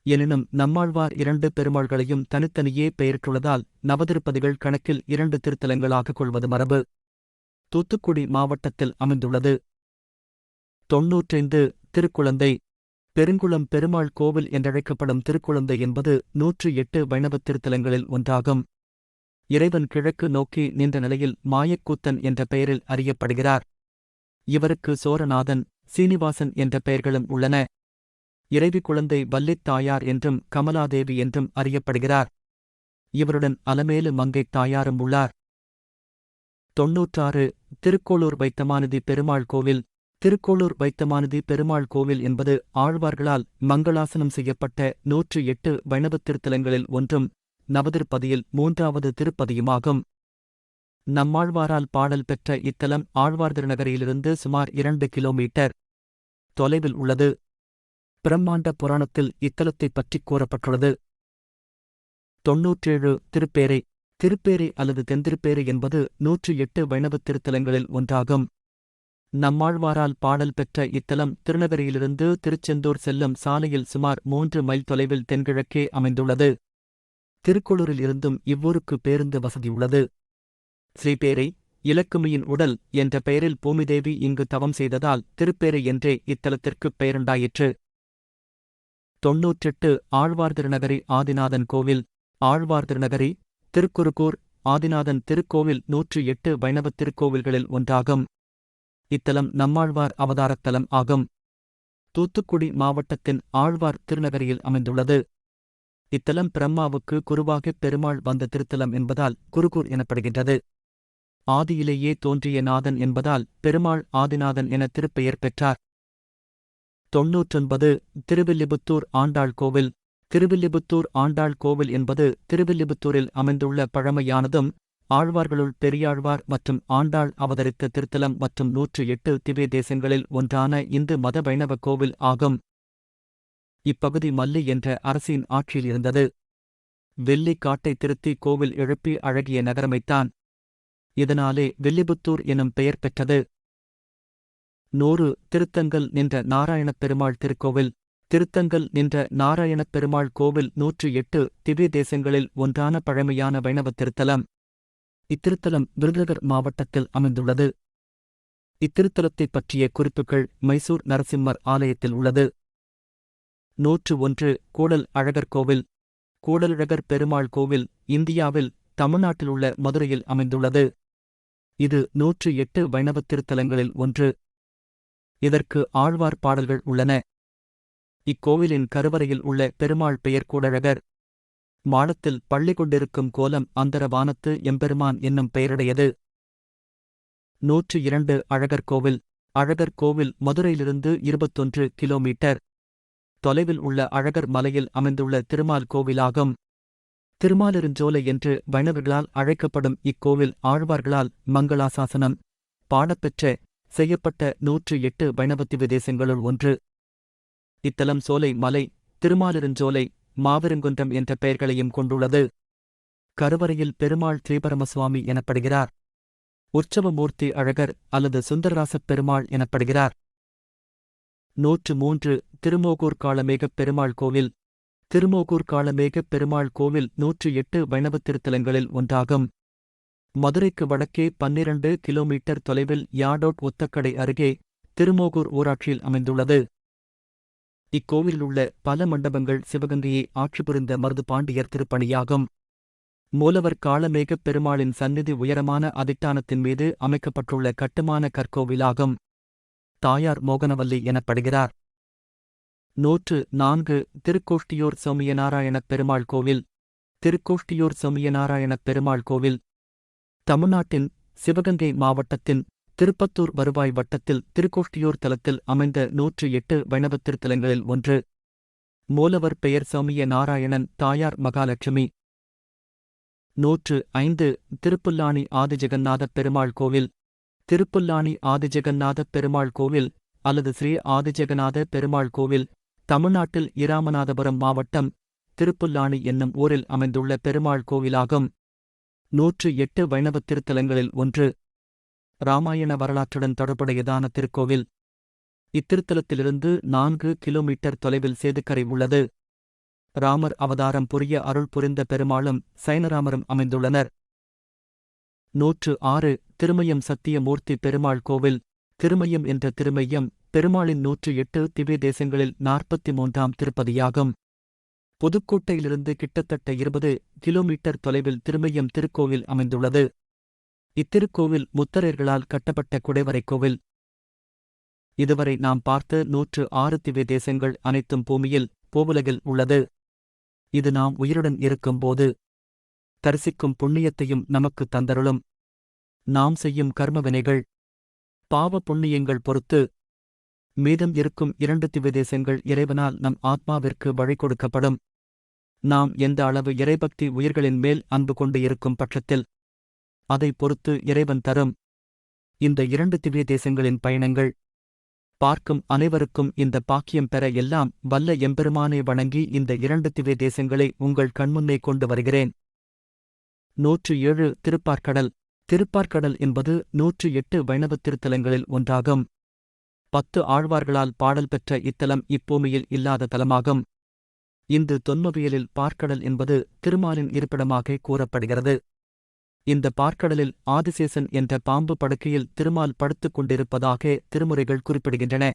எனினும் நம்மாழ்வார் 2 பெருமாள்களையும் தனித்தனியே பெயரிட்டுள்ளதால் நவதிருப்பதிகள் கணக்கில் 2 திருத்தலங்களாகக் கொள்வது மரபு. தூத்துக்குடி மாவட்டத்தில் அமைந்துள்ளது. 95 திருக்குழந்தை. பெருங்குளம் பெருமாள் கோவில் என்றழைக்கப்படும் திருக்குழந்தை என்பது 108 வைணவத் திருத்தலங்களில் ஒன்றாகும். இறைவன் கிழக்கு நோக்கி நின்ற நிலையில் மாயக்கூத்தன் என்ற பெயரில் அறியப்படுகிறார். இவருக்கு சோரநாதன், சீனிவாசன் என்ற பெயர்களும் உள்ளன. இறைவி குழந்தை வல்லித் தாயார் என்றும் கமலாதேவி என்றும் அறியப்படுகிறார். இவருடன் அலமேலு மங்கைத் தாயாரும் உள்ளார். 96 திருக்கோளூர் வைத்தமாநிதி பெருமாள் கோவில். திருக்கோளூர் வைத்தமாநிதி பெருமாள் கோவில் என்பது ஆழ்வார்களால் மங்களாசனம் செய்யப்பட்ட 108 வைணவத் திருத்தலங்களில் ஒன்றும் நவதிருப்பதியில் 3வது திருப்பதியுமாகும். நம்மாழ்வாரால் பாடல் பெற்ற இத்தலம் ஆழ்வார்திருநகரியிலிருந்து சுமார் 2 கிலோமீட்டர் தொலைவில் உள்ளது. பிரம்மாண்ட புராணத்தில் இத்தலத்தைப் பற்றிக் கூறப்பட்டுள்ளது. 97 திருப்பேரை. திருப்பேரை அல்லது தென்திருப்பேரை என்பது 108 வைணவத் திருத்தலங்களில் ஒன்றாகும். நம்மாழ்வாரால் பாடல் பெற்ற இத்தலம் திருநகரியிலிருந்து திருச்செந்தூர் செல்லும் சாலையில் சுமார் 3 மைல் தொலைவில் தென்கிழக்கே அமைந்துள்ளது. திருக்கோளூரில் இருந்தும் இவ்வூருக்கு பேருந்து வசதி உள்ளது. ஸ்ரீபேரை, இலக்குமியின் உடல் என்ற பெயரில் பூமிதேவி இங்கு தவம் செய்ததால் திருப்பேரை என்றே இத்தலத்திற்குப் பெயருண்டாயிற்று. 98 ஆழ்வார்திருநகரி ஆதிநாதன் கோவில். ஆழ்வார்திருநகரி, திருக்குறுகூர், ஆதிநாதன் திருக்கோவில் 108 வைணவத் திருக்கோவில்களில் ஒன்றாகும். இத்தலம் நம்மாழ்வார் அவதாரத்தலம் ஆகும். தூத்துக்குடி மாவட்டத்தின் ஆழ்வார் திருநகரியில் அமைந்துள்ளது. இத்தலம் பிரம்மாவுக்கு குருவாகப் பெருமாள் வந்த திருத்தலம் என்பதால் குருகூர் எனப்படுகின்றது. ஆதியிலேயே தோன்றிய நாதன் என்பதால் பெருமாள் ஆதிநாதன் என திருப்பெயர் பெற்றார். 99 திருவில்லிபுத்தூர் ஆண்டாள் கோவில். திருவில்லிபுத்தூர் ஆண்டாள் கோவில் என்பது திருவில்லிபுத்தூரில் அமைந்துள்ள பழமையானதும் ஆழ்வார்களுள் பெரியாழ்வார் மற்றும் ஆண்டாள் அவதரித்த திருத்தலம் மற்றும் 108 திவ்ய தேசங்களில் ஒன்றான இந்து மத வைணவ கோவில் ஆகும். இப்பகுதி மல்லி என்ற அரசின் ஆட்சியில் இருந்தது. வெள்ளி காட்டை திருத்தி கோவில் எழுப்பி அழகிய நகரமைத்தான். இதனாலே வில்லிபுத்தூர் எனும் பெயர் பெற்றது. 100 திருத்தங்கல் நின்ற நாராயணப் பெருமாள் திருக்கோவில். திருத்தங்கல் நின்ற நாராயணப் பெருமாள் கோவில் 108 திவ்ய தேசங்களில் ஒன்றான பழமையான வைணவ திருத்தலம். இத்திருத்தலம் விருதுநகர் மாவட்டத்தில் அமைந்துள்ளது. இத்திருத்தலத்தைப் பற்றிய குறிப்புகள் மைசூர் நரசிம்மர் ஆலயத்தில் உள்ளது. 101 கூடல் அழகர் கோவில். கூடலழகர் பெருமாள் கோவில் இந்தியாவில் தமிழ்நாட்டில் உள்ள மதுரையில் அமைந்துள்ளது. இது 108 வைணவத் திருத்தலங்களில் ஒன்று. இதற்கு ஆழ்வார் பாடல்கள் உள்ளன. இக்கோவிலின் கருவறையில் உள்ள பெருமாள் பெயர் கூடழகர். மாடத்தில் பள்ளி கொண்டிருக்கும் கோலம் அந்தர வானத்து எம்பெருமான் என்னும் பெயருடையது. 102 அழகர் கோவில். அழகர் கோவில் மதுரையிலிருந்து 21 கிலோமீட்டர் தொலைவில் உள்ள அழகர் மலையில் அமைந்துள்ள திருமால் கோவிலாகும். திருமாலிருஞ்சோலை என்று வைணவர்களால் அழைக்கப்படும் இக்கோவில் ஆழ்வார்களால் மங்களாசாசனம் பாடப்பெற்ற செய்யப்பட்ட 108 வைணவ திவ்ய தேசங்களுள் ஒன்று. இத்தலம் சோலை மலை, திருமாலிருஞ்சோலை, மாவிருங்குன்றம் என்ற பெயர்களையும் கொண்டுள்ளது. கருவறையில் பெருமாள் ஸ்ரீபரமசுவாமி எனப்படுகிறார். உற்சவமூர்த்தி அழகர் அல்லது சுந்தரராசப் பெருமாள் எனப்படுகிறார். 103 திருமோகூர் காளமேகப் பெருமாள் கோவில். திருமோகூர் காளமேகப் பெருமாள் கோவில் 108 வைணவத் திருத்தலங்களில் ஒன்றாகும். மதுரைக்கு வடக்கே 12 கிலோமீட்டர் தொலைவில் யாடோட் ஒத்தக்கடை அருகே திருமோகூர் ஊராட்சியில் அமைந்துள்ளது. இக்கோவிலுள்ள பல மண்டபங்கள் சிவகங்கையை ஆட்சி புரிந்த மருது பாண்டியர் திருப்பணியாகும். மூலவர் காளமேகப் பெருமாளின் சந்நிதி உயரமான அதிட்டானத்தின் மீது அமைக்கப்பட்டுள்ள கட்டுமான கற்கோவிலாகும். தாயார் மோகனவல்லி எனப்படுகிறார். 104 திருக்கோஷ்டியூர் சௌமியநாராயணப் பெருமாள் கோவில். திருக்கோஷ்டியூர் சௌமியநாராயணப் பெருமாள் கோவில் தமிழ்நாட்டின் சிவகங்கை மாவட்டத்தின் திருப்பத்தூர் வருவாய் வட்டத்தில் திருக்கோஷ்டியூர் தலத்தில் அமைந்த 108 வைணவத் திருத்தலங்களில் ஒன்று. மூலவர் பெயர் சௌமிய நாராயணன், தாயார் மகாலட்சுமி. 105 திருப்புல்லானி ஆதிஜெகநாதப் பெருமாள் கோவில். திருப்புல்லானி ஆதிஜெகநாதப் பெருமாள் கோவில் அல்லது ஸ்ரீ ஆதிஜெகநாத பெருமாள் கோவில் தமிழ்நாட்டில் இராமநாதபுரம் மாவட்டம் திருப்புல்லானி என்னும் ஊரில் அமைந்துள்ள பெருமாள் கோவிலாகும். 108 வைணவத் திருத்தலங்களில் ஒன்று. இராமாயண வரலாற்றுடன் தொடர்புடையதான திருக்கோவில். இத்திருத்தலத்திலிருந்து 4 கிலோமீட்டர் தொலைவில் சேதுக்கரை உள்ளது. ராமர் அவதாரம் புரிய அருள் புரிந்த பெருமாளும் சைனராமரும் அமைந்துள்ளனர். 106 திருமயம் சத்தியமூர்த்தி பெருமாள் கோவில். திருமயம் என்ற திருமையம் பெருமாளின் 108 திவ்ய தேசங்களில் 43ஆம் திருப்பதியாகும். புதுக்கோட்டையிலிருந்து கிட்டத்தட்ட 20 கிலோமீட்டர் தொலைவில் திருமையம் திருக்கோவில் அமைந்துள்ளது. இத்திருக்கோவில் முத்தரையர்களால் கட்டப்பட்ட குடைவரைக் கோவில். இதுவரை நாம் பார்த்த 106 திவ்ய தேசங்கள் அனைத்தும் பூமியில் பூவுலகில் உள்ளது. இது நாம் உயிருடன் இருக்கும்போது தரிசிக்கும் புண்ணியத்தையும் நமக்கு தந்தருளும். நாம் செய்யும் கர்மவினைகள் பாவ புண்ணியங்கள் பொறுத்து மீதம் இருக்கும் 2 திவ்ய தேசங்கள் இறைவனால் நம் ஆத்மாவிற்கு வழி கொடுக்கப்படும். நாம் எந்த அளவு இறைபக்தி உயிர்களின் மேல் அன்பு கொண்டு இருக்கும் பட்சத்தில் அதை பொறுத்து இறைவன் தரும். இந்த 2 திவ்ய தேசங்களின் பயணங்கள் பார்க்கும் அனைவருக்கும் இந்த பாக்கியம் பெற எல்லாம் வல்ல எம்பெருமானை வணங்கி இந்த 2 திவ்ய தேசங்களை உங்கள் கண்முன்னே கொண்டு வருகிறேன். 107 திருப்பார்க்கடல். திருப்பார்க்கடல் என்பது 108 வைணவத் திருத்தலங்களில் ஒன்றாகும். 10 ஆழ்வார்களால் பாடல் பெற்ற இத்தலம் இப்பூமியில் இல்லாத தலமாகும். இந்து தொன்மவியலில் பார்க்கடல் என்பது திருமாலின் இருப்பிடமாக கூறப்படுகிறது. இந்த பார்க்கடலில் ஆதிசேஷன் என்ற பாம்பு படுக்கையில் திருமால் படுத்துக் கொண்டிருப்பதாக திருமுறைகள் குறிப்பிடுகின்றன.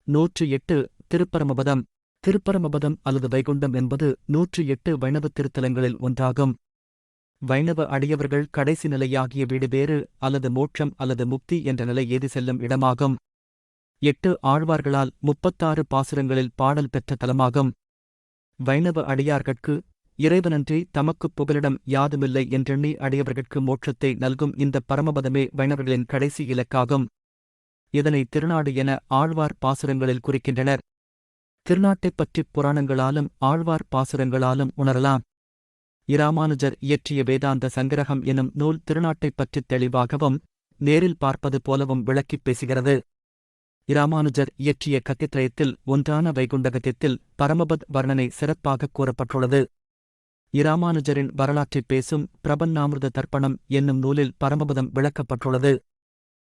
108 திருப்பரமபதம். திருப்பரமபதம் அல்லது வைகுண்டம் என்பது 108 வைணவத் திருத்தலங்களில் ஒன்றாகும். வைணவ அடியவர்கள் கடைசி நிலையாகிய வீடு வேறு அல்லது மோட்சம் அல்லது முக்தி என்ற நிலை ஏதி செல்லும் இடமாகும். 8 ஆழ்வார்களால் 36 பாசுரங்களில் பாடல் பெற்ற தலமாகும். வைணவ அடியார்கட்கு இறைவனன்றி தமக்குப் புகலிடம் யாதுமில்லை என்றெண்ணி அடியவர்கட்கு மோட்சத்தை நல்கும் இந்த பரமபதமே வைணவர்களின் கடைசி இலக்காகும். இதனை திருநாடு என ஆழ்வார் பாசுரங்களில் குறிக்கின்றனர். திருநாட்டைப் பற்றிப் புராணங்களாலும் ஆழ்வார் பாசுரங்களாலும் உணரலாம். இராமானுஜர் இயற்றிய வேதாந்த சங்கிரகம் எனும் நூல் திருநாட்டைப் பற்றித் தெளிவாகவும் நேரில் பார்ப்பது போலவும் விளக்கிப் பேசுகிறது. இராமானுஜர் இயற்றிய கத்தித்ரயத்தில் ஒன்றான வைகுண்டகத்தில் பரமபத் வர்ணனை சிறப்பாகக் கூறப்பட்டுள்ளது. இராமானுஜரின் வரலாற்றைப் பேசும் பிரபன்னாமிருத தர்ப்பணம் என்னும் நூலில் பரமபதம் விளக்கப்பட்டுள்ளது.